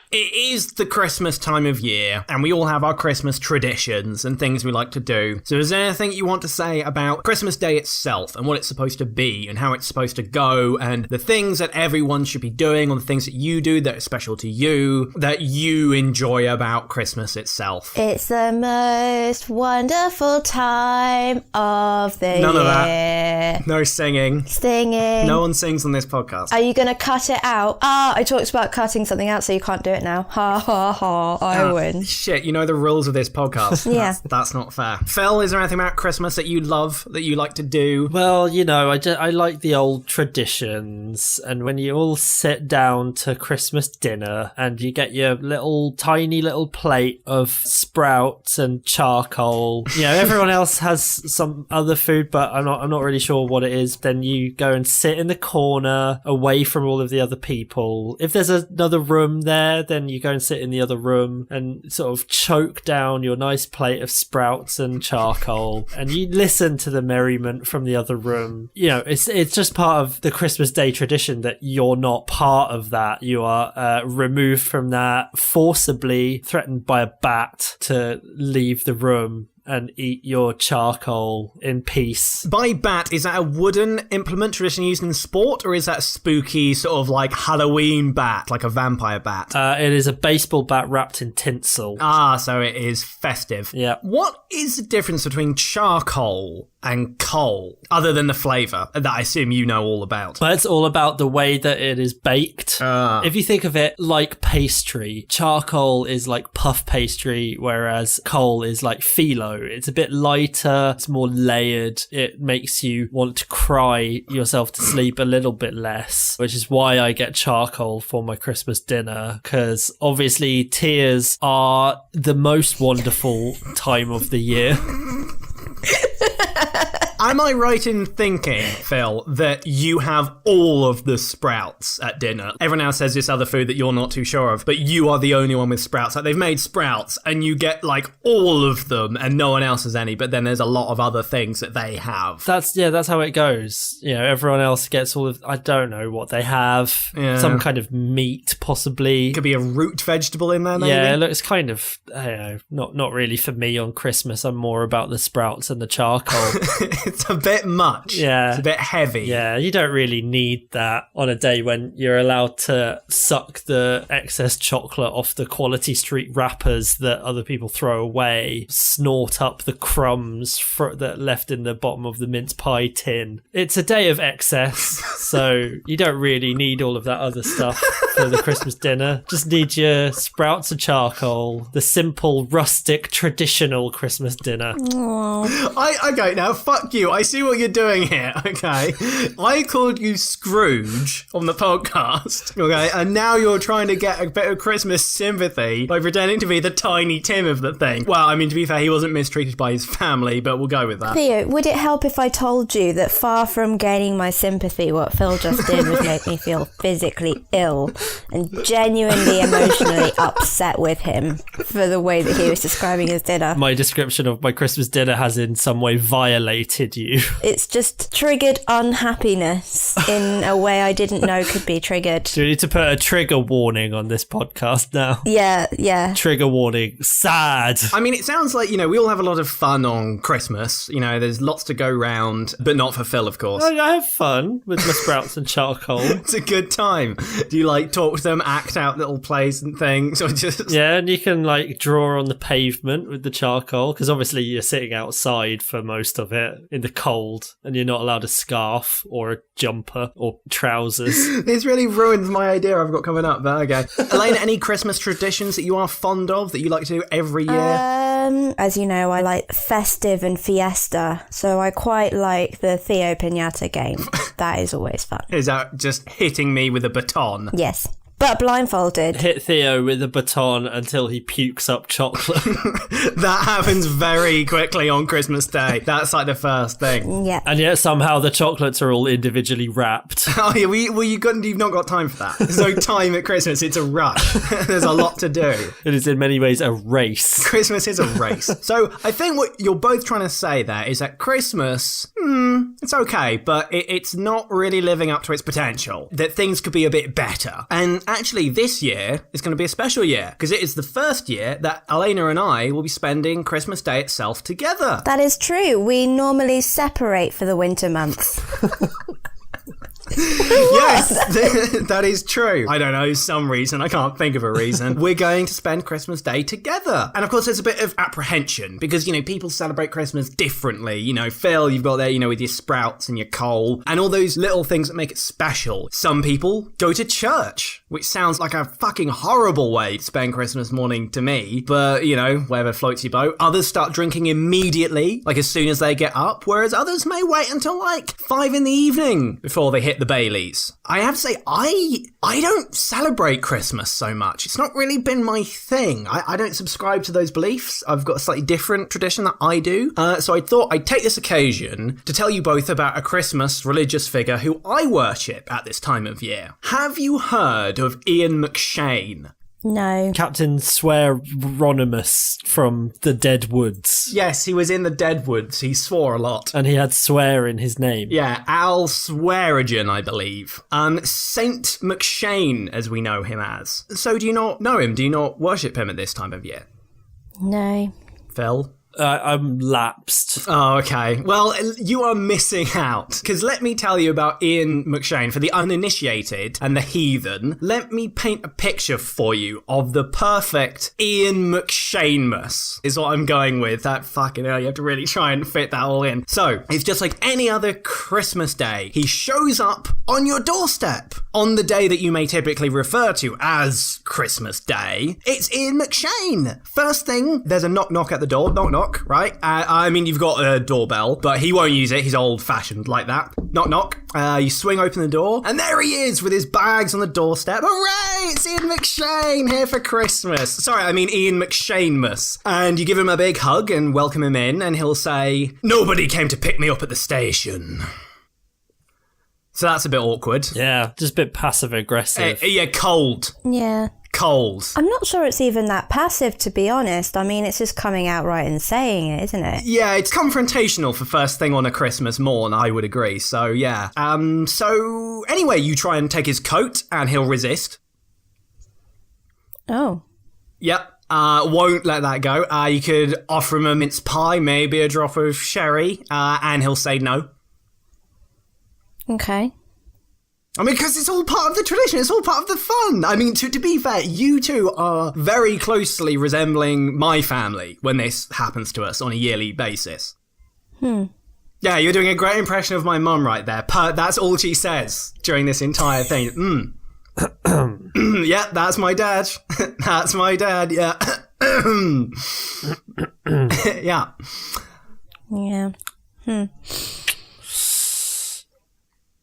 It is the Christmas time of year, and we all have our Christmas traditions and things we like to do. So is there anything you want to say about Christmas Day itself and what it's supposed to be and how it's supposed to go and the things that everyone should be doing or the things that you do that are special to you, that you enjoy about Christmas itself? It's the most wonderful time of the year. None of that. No singing. Singing. No one sings on this podcast. Are you going to cut it out? I talked about cutting something out, so you can't do it now. Ha ha ha, I win. Shit, you know the rules of this podcast. Yeah. That's not fair. Phil, is there anything about Christmas that you love, that you like to do? Well, you know, I like the old traditions, and when you all sit down to Christmas dinner and you get your tiny little plate of sprouts and charcoal, you know, everyone else has some other food, but I'm not really sure what it is. Then you go and sit in the corner away from all of the other people. If there's another room there, then you go and sit in the other room and sort of choke down your nice plate of sprouts and charcoal, and you listen to the merriment from the other room. You know, it's just part of the Christmas Day tradition that you're not part of that. You are removed from that, forcibly threatened by a bat to leave the room and eat your charcoal in peace. By bat, is that a wooden implement traditionally used in sport, or is that a spooky sort of like Halloween bat, like a vampire bat? It is a baseball bat wrapped in tinsel. Ah, so it is festive. Yeah. What is the difference between charcoal and coal, other than the flavour that I assume you know all about? But it's all about the way that it is baked. If you think of it like pastry, charcoal is like puff pastry, whereas coal is like phyllo. It's a bit lighter, it's more layered. It makes you want to cry yourself to sleep a little bit less, which is why I get charcoal for my Christmas dinner, because obviously tears are the most wonderful time of the year. Am I right in thinking, Phil, that you have all of the sprouts at dinner? Everyone else says this other food that you're not too sure of, but you are the only one with sprouts. Like, they've made sprouts and you get like all of them and no one else has any, but then there's a lot of other things that they have. That's how it goes. You know, everyone else gets all of, I don't know what they have. Yeah. Some kind of meat, possibly. Could be a root vegetable in there, maybe? Yeah, it looks kind of, I don't know, not really for me on Christmas. I'm more about the sprouts and the charcoal. It's a bit much. Yeah. It's a bit heavy. Yeah, you don't really need that on a day when you're allowed to suck the excess chocolate off the Quality Street wrappers that other people throw away, snort up the crumbs that left in the bottom of the mince pie tin. It's a day of excess, so you don't really need all of that other stuff for the Christmas dinner. Just need your sprouts and charcoal, the simple, rustic, traditional Christmas dinner. Okay, now fuck you. I see what you're doing here, okay? I called you Scrooge on the podcast, okay? And now you're trying to get a bit of Christmas sympathy by pretending to be the Tiny Tim of the thing. Well, I mean, to be fair, he wasn't mistreated by his family, but we'll go with that. Theo, would it help if I told you that far from gaining my sympathy, what Phil just did was make me feel physically ill and genuinely emotionally upset with him for the way that he was describing his dinner? My description of my Christmas dinner has in some way violated you. It's just triggered unhappiness in a way I didn't know could be triggered. Do we need to put a trigger warning on this podcast now? Yeah. Trigger warning. Sad. I mean, it sounds like, you know, we all have a lot of fun on Christmas. You know, there's lots to go round, but not for Phil, of course. I have fun with my sprouts and charcoal. It's a good time. Do you, like, talk to them, act out little plays and things, or just... Yeah, and you can, like, draw on the pavement with the charcoal, because obviously you're sitting outside for most of it in the cold, and you're not allowed a scarf or a jumper or trousers. This really ruins my idea I've got coming up, but okay. Elena, any Christmas traditions that you are fond of that you like to do every year? As you know, I like festive and fiesta, so I quite like the Theo Piñata game. That is always fun. Is that just hitting me with a baton? Yes. But blindfolded. Hit Theo with a baton until he pukes up chocolate. That happens very quickly on Christmas Day. That's like the first thing. Yeah. And yet somehow the chocolates are all individually wrapped. Oh yeah, you've not got time for that. There's no time at Christmas. It's a rush. There's a lot to do. It is in many ways a race. Christmas is a race. So I think what you're both trying to say there is that Christmas, it's okay, but it's not really living up to its potential. That things could be a bit better. And actually, this year is going to be a special year because it is the first year that Elena and I will be spending Christmas Day itself together. That is true. We normally separate for the winter months. Yes, that is true. I don't know, some reason. I can't think of a reason. We're going to spend Christmas Day together. And of course, there's a bit of apprehension because, you know, people celebrate Christmas differently. You know, Phil, you've got there, you know, with your sprouts and your coal and all those little things that make it special. Some people go to church, which sounds like a fucking horrible way to spend Christmas morning to me. But, you know, whatever floats your boat. Others start drinking immediately, like as soon as they get up, whereas others may wait until like 5 p.m. before they hit the Baileys. I have to say, I don't celebrate Christmas so much. It's not really been my thing. I don't subscribe to those beliefs. I've got a slightly different tradition that I do. So I thought I'd take this occasion to tell you both about a Christmas religious figure who I worship at this time of year. Have you heard of Ian McShane? No. Captain Swearonimus from the Dead Woods. Yes, he was in the Deadwoods. He swore a lot. And he had swear in his name. Yeah, Al Swearigan, I believe. Saint McShane, as we know him as. So do you not know him? Do you not worship him at this time of year? No. Phil? I'm lapsed. Oh, okay. Well, you are missing out. Because let me tell you about Ian McShane. For the uninitiated and the heathen, let me paint a picture for you of the perfect Ian McShanemus, is what I'm going with. That fucking hell, you have to really try and fit that all in. So, it's just like any other Christmas day. He shows up on your doorstep on the day that you may typically refer to as Christmas Day. It's Ian McShane. First thing, there's a knock knock at the door. Knock knock, right? I mean, you've got a doorbell, but he won't use it. He's old fashioned like that. Knock knock. You swing open the door, and there he is with his bags on the doorstep. Hooray! It's Ian McShane here for Christmas. Sorry, I mean Ian McShanemus. And you give him a big hug and welcome him in, and he'll say, "Nobody came to pick me up at the station." So that's a bit awkward. Yeah, just a bit passive aggressive. Yeah, cold. Yeah. Cold. I'm not sure it's even that passive, to be honest. I mean, it's just coming out right and saying it, isn't it? Yeah, it's confrontational for first thing on a Christmas morn, I would agree. So, yeah. So, anyway, you try and take his coat, and he'll resist. Oh. Yep. Won't let that go. You could offer him a mince pie, maybe a drop of sherry, and he'll say no. Okay. I mean, because it's all part of the tradition. It's all part of the fun. I mean, to be fair, you two are very closely resembling my family when this happens to us on a yearly basis. Yeah, you're doing a great impression of my mum right there. That's all she says during this entire thing. Yeah, that's my dad. That's my dad, yeah. Yeah. Yeah.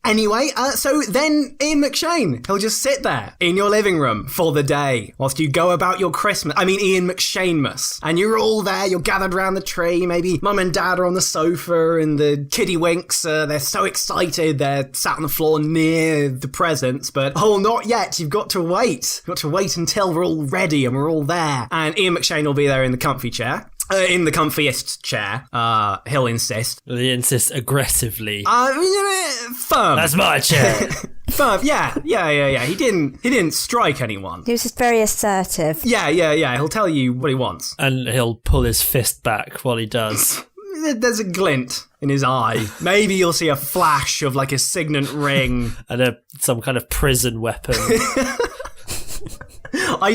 Anyway, so then Ian McShane, he'll just sit there in your living room for the day whilst you go about your Christmas. I mean, Ian McShanemus. And you're all there, you're gathered around the tree. Maybe mum and dad are on the sofa and the kiddie winks. They're so excited. They're sat on the floor near the presents. But, oh, not yet. You've got to wait. You've got to wait until we're all ready and we're all there. And Ian McShane will be there in the comfy chair. In the comfiest chair, he'll insist. He insists aggressively. Firm. That's my chair. Firm. Yeah. He didn't strike anyone. He was just very assertive. Yeah. He'll tell you what he wants. And he'll pull his fist back while he does. There's a glint in his eye. Maybe you'll see a flash of like a signet ring. And some kind of prison weapon. I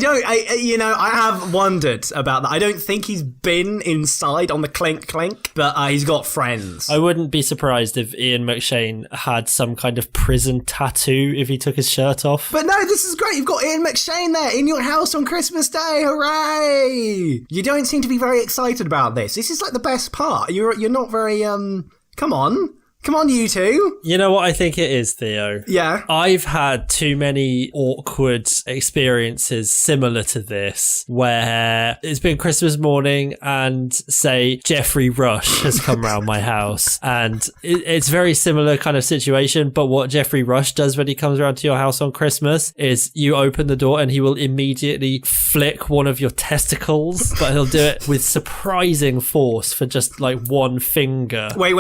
have wondered about that. I don't think he's been inside on the clink, but he's got friends. I wouldn't be surprised if Ian McShane had some kind of prison tattoo if he took his shirt off. But no, this is great. You've got Ian McShane there in your house on Christmas Day. Hooray! You don't seem to be very excited about this. This is like the best part. You're not very, come on. Come on, you two. You know what I think it is, Theo? Yeah. I've had too many awkward experiences similar to this, where it's been Christmas morning and, say, Jeffrey Rush has come round my house. And it's very similar kind of situation, but what Jeffrey Rush does when he comes around to your house on Christmas is you open the door and he will immediately flick one of your testicles, but he'll do it with surprising force for just like one finger. Wait.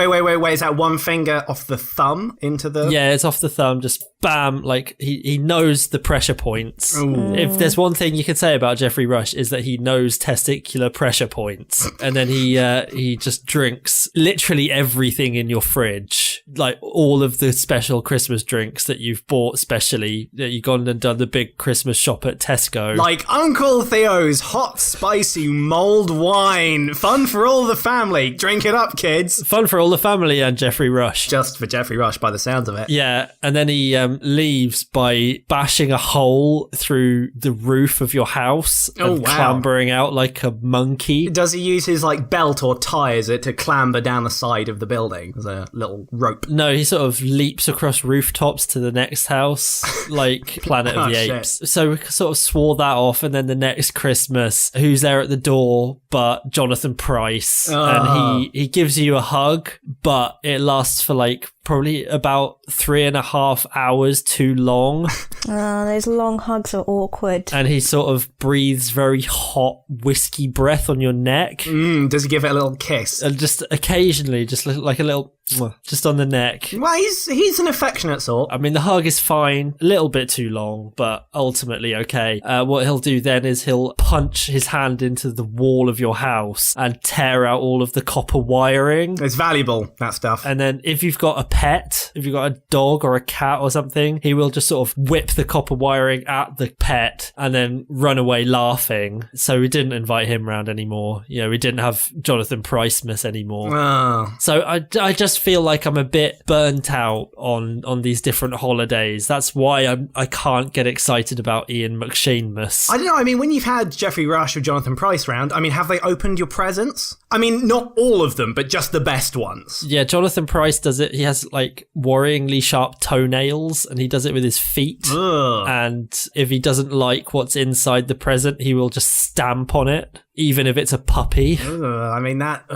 Is that one finger off the thumb into the... Yeah, it's off the thumb, just bam, like he knows the pressure points. Ooh. If there's one thing you could say about Jeffrey Rush is that he knows testicular pressure points. And then he just drinks literally everything in your fridge, like all of the special Christmas drinks that you've bought specially, that you've gone and done the big Christmas shop at Tesco. Like Uncle Theo's hot, spicy mulled wine. Fun for all the family. Drink it up, kids. Fun for all the family and Jeffrey Rush. Just for Jeffrey Rush by the sounds of it. Yeah, and then he leaves by bashing a hole through the roof of your house and clambering out like a monkey. Does he use his like belt or tie, is it, to clamber down the side of the building? There's a little rope. No, he sort of leaps across rooftops to the next house, like Planet of the Apes. Shit. So we sort of swore that off, and then the next Christmas, who's there at the door but Jonathan Pryce? And he gives you a hug, but it lasts for like probably about 3.5 hours too long. Oh, those long hugs are awkward. And he sort of breathes very hot whiskey breath on your neck. Does he give it a little kiss? And just occasionally, just like a little, just on the neck. Well, he's an affectionate sort. I mean, the hug is fine, a little bit too long, but ultimately okay. What he'll do then is he'll punch his hand into the wall of your house and tear out all of the copper wiring. It's valuable, that stuff. And then if you've got a pet, if you've got a dog or a cat or something, he will just sort of whip the copper wiring at the pet and then run away laughing. So we didn't invite him round anymore. You know, we didn't have Jonathan Pricemas anymore. Oh. So I just feel like I'm a bit burnt out on these different holidays. That's why I can't get excited about Ian McShanemus. I don't know. I mean, when you've had Jeffrey Rush or Jonathan Pryce round, I mean, have they opened your presents? I mean, not all of them, but just the best ones. Yeah, Jonathan Pryce does it. He has like worryingly sharp toenails and he does it with his feet. Ugh. And if he doesn't like what's inside the present, he will just stamp on it, even if it's a puppy. I mean, that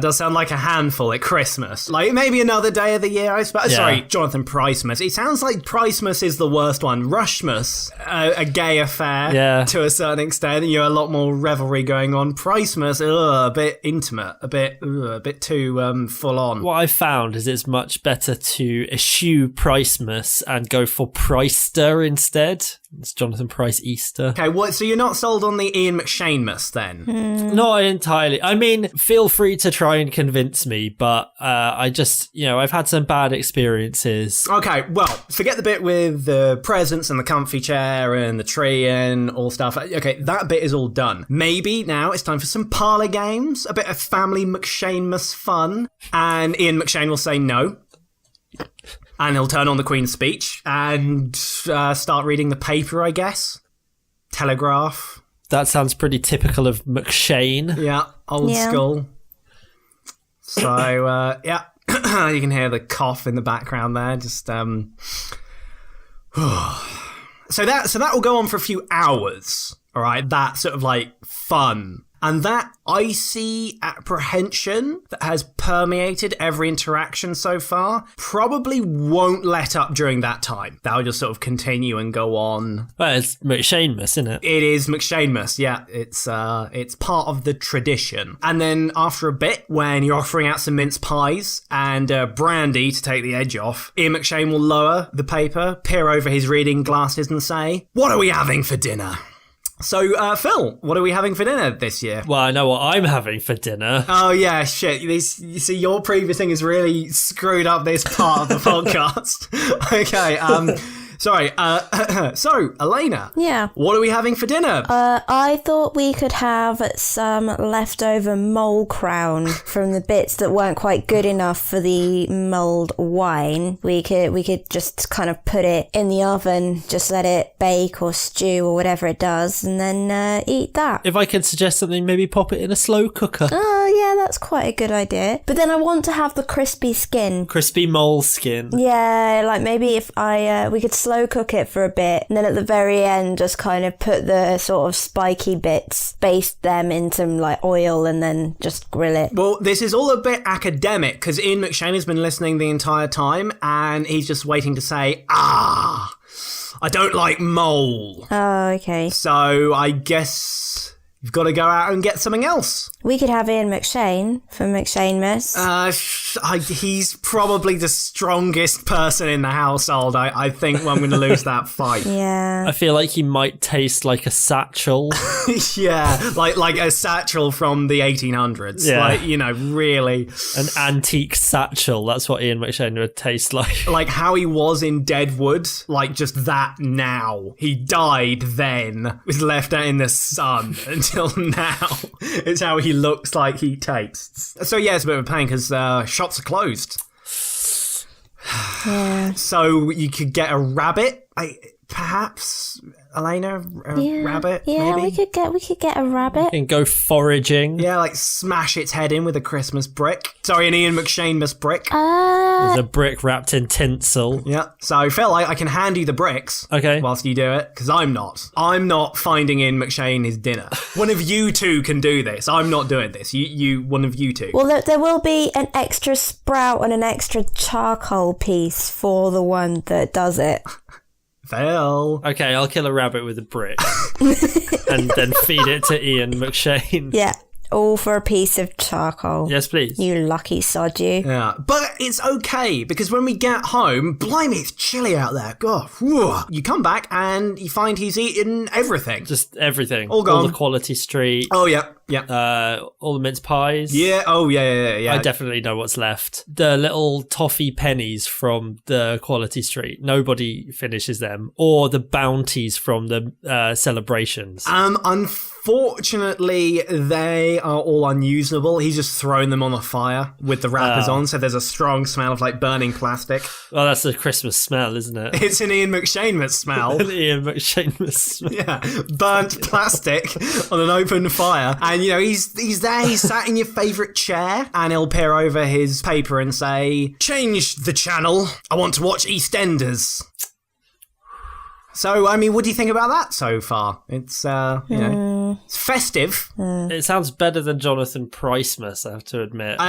does sound like a handful at Christmas. Like, maybe another day of the year, I suppose. Yeah. Sorry, Jonathan Pricemas. It sounds like Pricemas is the worst one. Rushmas, a gay affair to a certain extent. You know, a lot more revelry going on. Pricemas, a bit intimate, a bit too full on. What I found is it's much better to eschew Pricemas and go for Pryster instead. It's Jonathan Pryce Easter. Okay, so you're not sold on the Ian McShanemus then? Not entirely. I mean, feel free to try and convince me, but I just, I've had some bad experiences. Okay, well, forget the bit with the presents and the comfy chair and the tree and all stuff. Okay, that bit is all done. Maybe now it's time for some parlour games, a bit of family McShanemus fun, and Ian McShane will say no. And he'll turn on the Queen's Speech and start reading the paper, I guess. Telegraph. That sounds pretty typical of McShane. Yeah, old school. So, yeah, you can hear the cough in the background there. Just, So that will go on for a few hours, all right? That sort of like fun. And that icy apprehension that has permeated every interaction so far probably won't let up during that time. That'll just sort of continue and go on. Well, it's McShanemus, isn't it? It is McShanemus, yeah. It's part of the tradition. And then after a bit, when you're offering out some mince pies and brandy to take the edge off, Ian McShane will lower the paper, peer over his reading glasses and say, "What are we having for dinner?" So, Phil, what are we having for dinner this year? Well, I know what I'm having for dinner. Oh, yeah, shit. You see, your previous thing has really screwed up this part of the podcast. Okay, sorry. So, Elena. Yeah. What are we having for dinner? I thought we could have some leftover mole crown from the bits that weren't quite good enough for the mulled wine. We could just kind of put it in the oven, just let it bake or stew or whatever it does, and then eat that. If I could suggest something, maybe pop it in a slow cooker. Oh, yeah, that's quite a good idea. But then I want to have the crispy skin. Crispy mole skin. Yeah, like maybe if we could slow cook it for a bit, and then at the very end just kind of put the sort of spiky bits, baste them in some like oil, and then just grill it. Well, this is all a bit academic because Ian McShane has been listening the entire time and he's just waiting to say, I don't like mole. Oh, okay. So I guess you've got to go out and get something else. We could have Ian McShane from McShanemus. He's probably the strongest person in the household. I think I'm going to lose that fight. Yeah. I feel like he might taste like a satchel. Yeah, like a satchel from the 1800s. Yeah. Like, really. An antique satchel. That's what Ian McShane would taste like. Like how he was in Deadwood. Like just that now. He died then, was left out in the sun until now. It's how he looks like he tastes. So yeah, it's a bit of a pain because shops are closed. Yeah. So you could get a rabbit. Perhaps Elena, a rabbit. Yeah, maybe? we could get a rabbit. And go foraging. Yeah, like smash its head in with a Christmas brick. Sorry, an Ian McShanemus brick. There's a brick wrapped in tinsel. Yeah. So Phil, I can hand you the bricks. Okay. Whilst you do it, because I'm not finding Ian McShane his dinner. One of you two can do this. I'm not doing this. One of you two. Well, there will be an extra sprout and an extra charcoal piece for the one that does it. Phil. Okay, I'll kill a rabbit with a brick. And then feed it to Ian McShane. Yeah. All for a piece of charcoal. Yes, please. You lucky sod, you. Yeah, but it's okay, because when we get home, blimey, it's chilly out there. God, whew. You come back and you find he's eaten everything. Just everything. All gone. All the Quality Street. Oh, yeah. All the mince pies. Yeah, oh, yeah. I definitely know what's left. The little toffee pennies from the Quality Street. Nobody finishes them. Or the bounties from the celebrations. Unfortunately, they are all unusable. He's just thrown them on the fire with the wrappers on, so there's a strong smell of like burning plastic. Well, that's a Christmas smell, isn't it? It's an Ian McShanemus smell. An Ian McShanemus smell. Yeah, burnt plastic on an open fire. And, he's there, he's sat in your favourite chair, and he'll peer over his paper and say, "Change the channel. I want to watch EastEnders." So, what do you think about that so far? It's, it's festive. It sounds better than Jonathan Pricemas, I have to admit.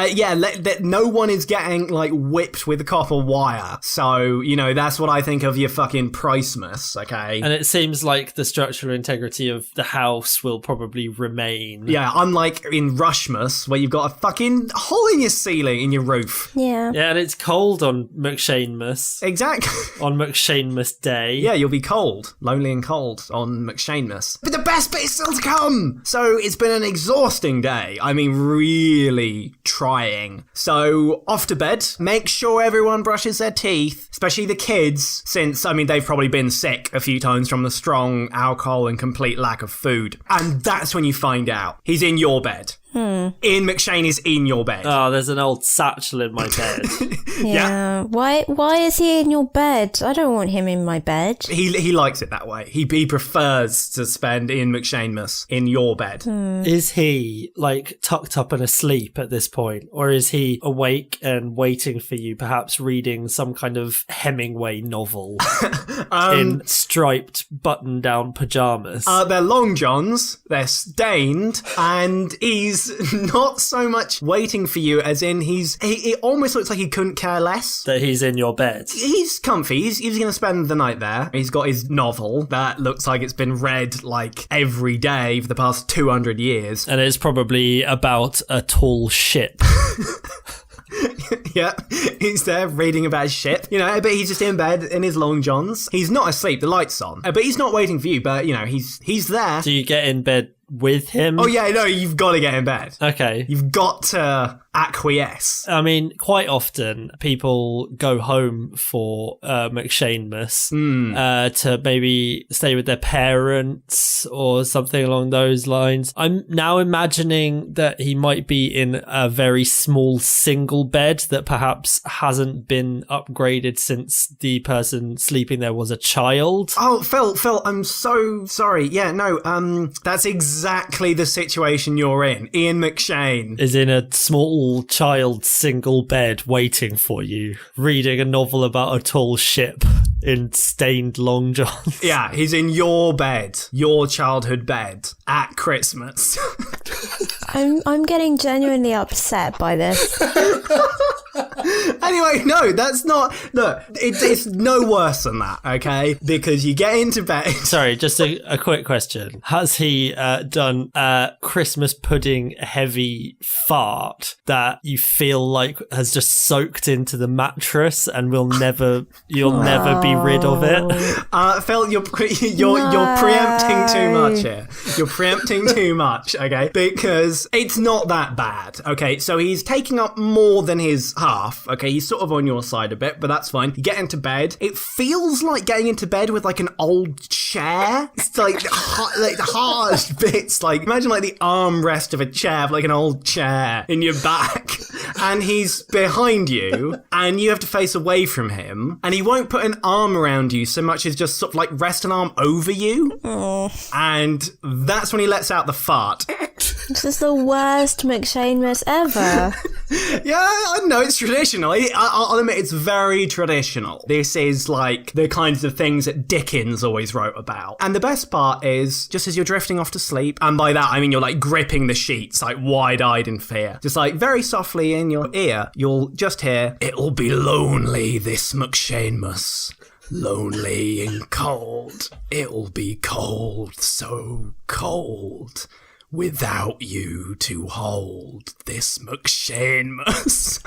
No one is getting, whipped with copper wire. So, that's what I think of your fucking Pricemas, okay? And it seems like the structural integrity of the house will probably remain. Yeah, unlike in Rushmas, where you've got a fucking hole in your ceiling, in your roof. Yeah. Yeah, and it's cold on McShanemas. Exactly. On McShanemas Day. Yeah, you'll be cold, lonely and cold on McShanemas. But the best bit is still to come! So it's been an exhausting day. Really trying. So off to bed. Make sure everyone brushes their teeth, especially the kids, since, they've probably been sick a few times from the strong alcohol and complete lack of food. And that's when you find out. He's in your bed. Ian McShane is in your bed. Oh, there's an old satchel in my bed. Yeah. Why is he in your bed? I don't want him in my bed. He likes it that way. He prefers to spend Ian McShanemus in your bed. Is he, tucked up and asleep at this point? Or is he awake and waiting for you, perhaps reading some kind of Hemingway novel in striped button-down pyjamas? They're long johns, they're stained, and he's not so much waiting for you as in it almost looks like he couldn't care less. That he's in your bed. He's comfy. He's going to spend the night there. He's got his novel that looks like it's been read every day for the past 200 years. And it's probably about a tall ship. Yeah, he's there reading about his ship, but he's just in bed in his long johns. He's not asleep, the light's on, but he's not waiting for you, but, he's there. Do you get in bed with him? Oh, yeah, no, you've got to get in bed. Okay. You've got to acquiesce. Quite often people go home for McShanemas to maybe stay with their parents or something along those lines. I'm now imagining that he might be in a very small single bed that perhaps hasn't been upgraded since the person sleeping there was a child. Oh, Phil, I'm so sorry. Yeah, no, that's exactly the situation you're in. Ian McShane is in a small child single bed waiting for you, reading a novel about a tall ship in stained long johns. Yeah, he's in your bed, your childhood bed at Christmas. I'm getting genuinely upset by this. Anyway, no, that's not. Look, it's no worse than that, okay? Because you get into bed. Sorry, just a quick question. Has he done a Christmas pudding heavy fart that you feel like has just soaked into the mattress and you'll never be rid of it? Phil, you're preempting too much here. You're preempting too much, okay? Because it's not that bad, okay? So he's taking up more than his half, okay? He's sort of on your side a bit, but that's fine. You get into bed. It feels like getting into bed with an old chair. It's the hard bits. Imagine the armrest of a chair, an old chair in your back. and he's behind you, and you have to face away from him, and he won't put an arm around you so much as just sort of like rest an arm over you. And that's when he lets out the fart. This is the worst McShanemas ever. Yeah, I know, it's traditional. I'll admit it's very traditional. This is like the kinds of things that Dickens always wrote about. And the best part is, just as you're drifting off to sleep, and by that I mean you're like gripping the sheets, like wide-eyed in fear, just like very softly in your ear, you'll just hear, "It'll be lonely this McShanemas. Lonely and cold. It'll be cold, so cold. Without you to hold this McShanemas."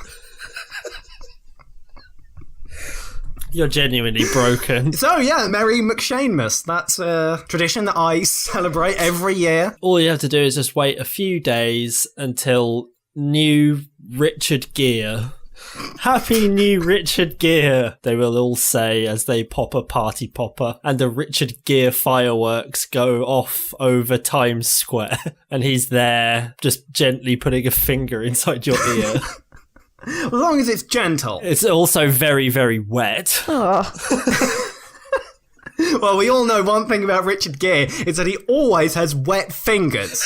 You're genuinely broken. So yeah, Merry McShanemas. That's a tradition that I celebrate every year. All you have to do is just wait a few days until new Richard Gere. Happy New Richard Gere, they will all say as they pop a party popper and the Richard Gere fireworks go off over Times Square and he's there just gently putting a finger inside your ear. As long as it's gentle. It's also very, very wet. Oh. Well, we all know one thing about Richard Gere is that he always has wet fingers.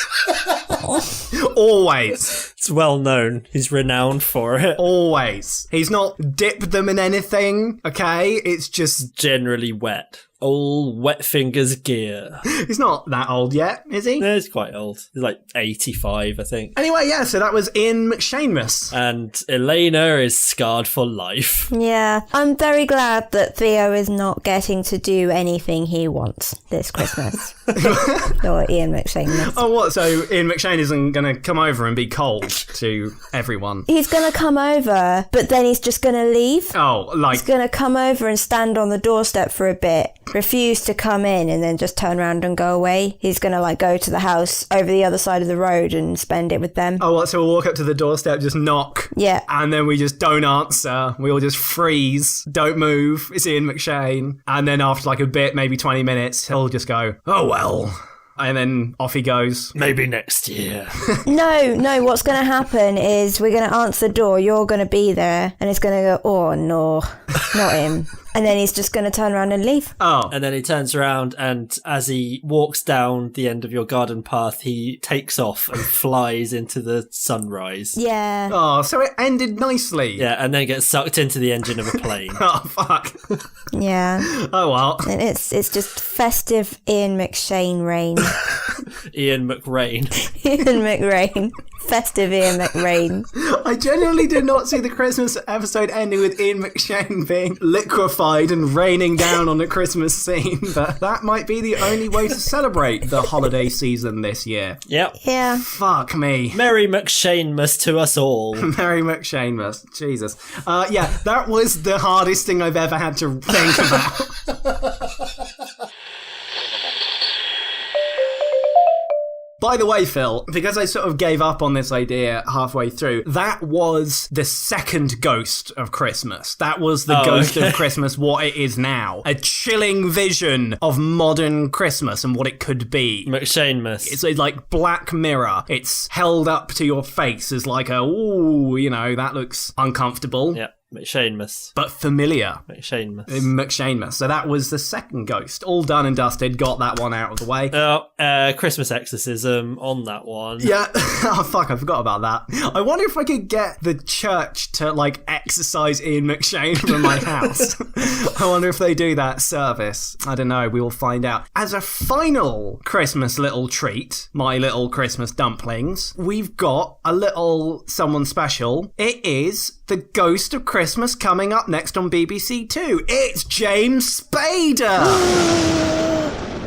Always. It's well known. He's renowned for it. Always. He's not dipped them in anything, okay? It's just... Generally wet. Old wet fingers Gere. He's not that old yet, is he? No, he's quite old. He's like 85, I think. Anyway, yeah, so that was Ian McShanemas. And Elena is scarred for life. Yeah, I'm very glad that Theo is not getting to do anything he wants this Christmas. Or Ian McShanemas. Oh, what? So Ian McShane isn't going to come over and be cold to everyone? He's going to come over, but then he's just going to leave. Oh, like... He's going to come over and stand on the doorstep for a bit, refuse to come in, and then just turn around and go away. He's going to, like, go to the house over the other side of the road and spend it with them. Oh, what? So we'll walk up to the doorstep, just knock. Yeah. And then we just don't answer. We all just freeze, don't move. It's Ian McShane. And then after, like, a bit, maybe 20 minutes, he'll just go, "Oh, well." And then off he goes. Maybe next year. No, what's going to happen is we're going to answer the door, you're going to be there, and it's going to go, "Oh, no, not him." And then he's just going to turn around and leave. Oh. And then he turns around and as he walks down the end of your garden path, he takes off and flies into the sunrise. Yeah. Oh, so it ended nicely. Yeah, and then gets sucked into the engine of a plane. Oh, fuck. Yeah. Oh, well. And it's just festive Ian McShane rain. Ian McRain. Ian McRain. Festive Ian McRain. I genuinely did not see the Christmas episode ending with Ian McShane being liquefied and raining down on the Christmas scene, but that might be the only way to celebrate the holiday season this year. Yep. Yeah. Fuck me. Merry McShanemas to us all. Merry McShanemas. Jesus. Yeah, that was the hardest thing I've ever had to think about. By the way, Phil, because I sort of gave up on this idea halfway through, that was the second ghost of Christmas. That was the ghost of Christmas, what it is now. A chilling vision of modern Christmas and what it could be. McShanemas. It's like Black Mirror. It's held up to your face as like a, ooh, you know, that looks uncomfortable. Yeah. McShanemas. But familiar. McShanemas. So that was the second ghost. All done and dusted. Got that one out of the way. Christmas Exorcism on that one. Yeah. Oh, fuck. I forgot about that. I wonder if I could get the church to, like, exorcise Ian McShane from my house. I wonder if they do that service. I don't know. We will find out. As a final Christmas little treat, my little Christmas dumplings, we've got a little someone special. It is the Ghost of Christmas coming up next on BBC Two. It's James Spader!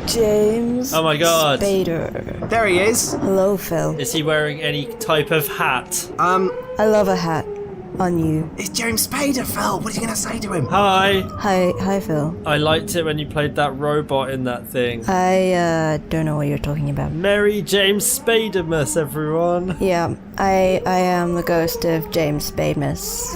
James. Oh my god. Spader. There he is. Hello, Phil. Is he wearing any type of hat? I love a hat on you. It's James Spader, Phil. What are you going to say to him? Hi. Hi, Phil. I liked it when you played that robot in that thing. I don't know what you're talking about. Merry James Spadermas, everyone. Yeah, I am the ghost of James Spademus.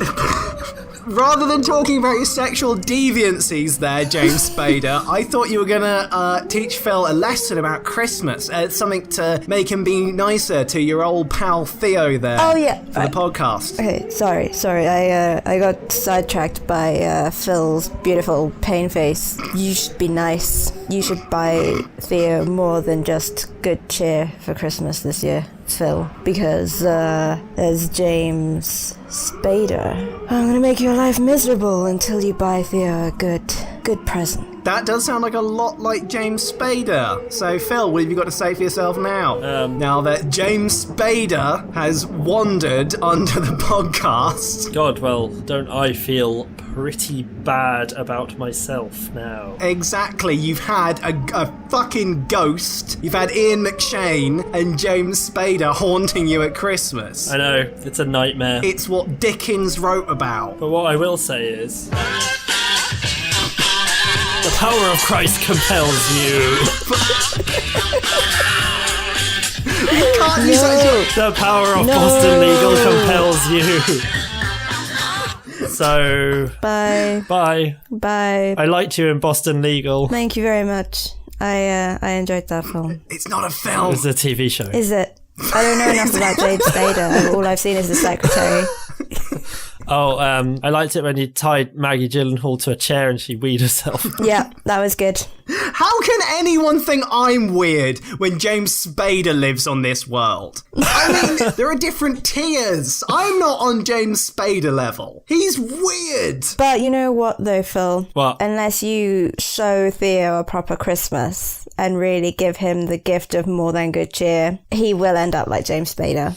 Rather than talking about your sexual deviancies there, James Spader, I thought you were going to teach Phil a lesson about Christmas. Something to make him be nicer to your old pal Theo there. Oh, yeah. For the podcast. Okay, sorry. I got sidetracked by Phil's beautiful pain face. You should be nice. You should buy Theo more than just good cheer for Christmas this year, Phil, because there's James Spader. I'm gonna make your life miserable until you buy Theo a good present. That does sound like a lot like James Spader. So, Phil, what have you got to say for yourself now? Now that James Spader has wandered onto the podcast. God, well, don't I feel pretty bad about myself now? Exactly. You've had a fucking ghost. You've had Ian McShane and James Spader haunting you at Christmas. I know, it's a nightmare. It's what Dickens wrote about. But what I will say is... the power of Christ compels you. You can't use that. The power of Boston Legal compels you. So... Bye. I liked you in Boston Legal. Thank you very much. I enjoyed that film. It's not a film. It's a TV show. Is it? I don't know enough about James Spader. All I've seen is The Secretary. Oh, I liked it when you tied Maggie Gyllenhaal to a chair and she weed herself. Yeah, that was good. How can anyone think I'm weird when James Spader lives on this world? I mean, there are different tiers. I'm not on James Spader level. He's weird. But you know what, though, Phil? What? Unless you show Theo a proper Christmas and really give him the gift of more than good cheer, he will end up like James Spader.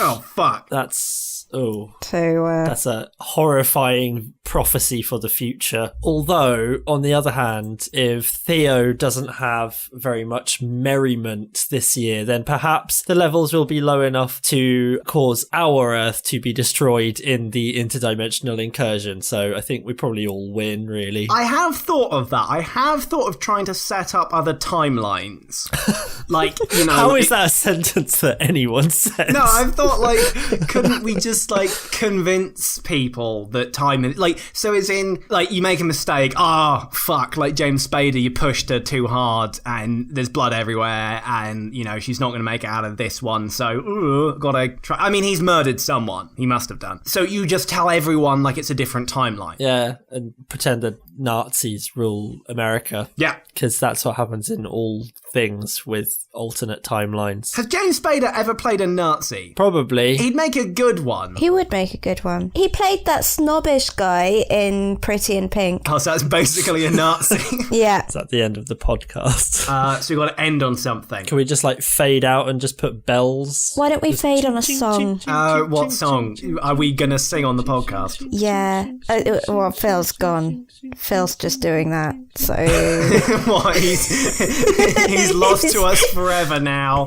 Oh, fuck. That's a horrifying prophecy for the future. Although, on the other hand, if Theo doesn't have very much merriment this year, then perhaps the levels will be low enough to cause our Earth to be destroyed in the interdimensional incursion. So I think we probably all win, really. I have thought of that. I have thought of trying to set up other timelines. Like, you know... How is that a sentence that anyone says? No, I've thought, like, couldn't we just, like, convince people that time... Like, so it's in, like, you make a mistake. Fuck, like James Spader, you pushed her too hard and there's blood everywhere and, you know, she's not going to make it out of this one. So, gotta try... I mean, he's murdered someone. He must have done. So you just tell everyone, like, it's a different timeline. Yeah, and pretend that Nazis rule America. Yeah. Because that's what happens in all things with alternate timelines. Has James Spader ever played a Nazi? Probably. He'd make a good one. He would make a good one. He played that snobbish guy in Pretty in Pink. Oh, so that's basically a Nazi. Yeah. It's at the end of the podcast. So we've got to end on something. Can we just like fade out and just put bells? Why don't we fade on a song? What song? Are we going to sing on the podcast? Yeah. Well, Phil's gone. Phil's just doing that. So... What? He's lost to us forever now.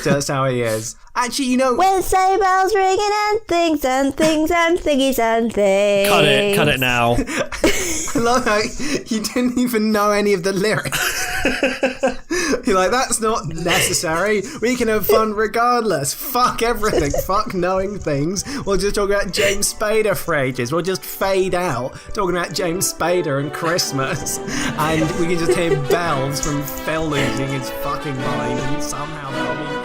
That's how he is. Actually, you know... When sleigh bells ringing and things and things and thingies and things. Cut it now. I love how you didn't even know any of the lyrics. You're like, that's not necessary. We can have fun regardless. Fuck everything. Fuck knowing things. We'll just talk about James Spader for ages. We'll just fade out talking about James Spader and Christmas. And we can just hear bells from Phil losing his fucking mind. And somehow that'll be...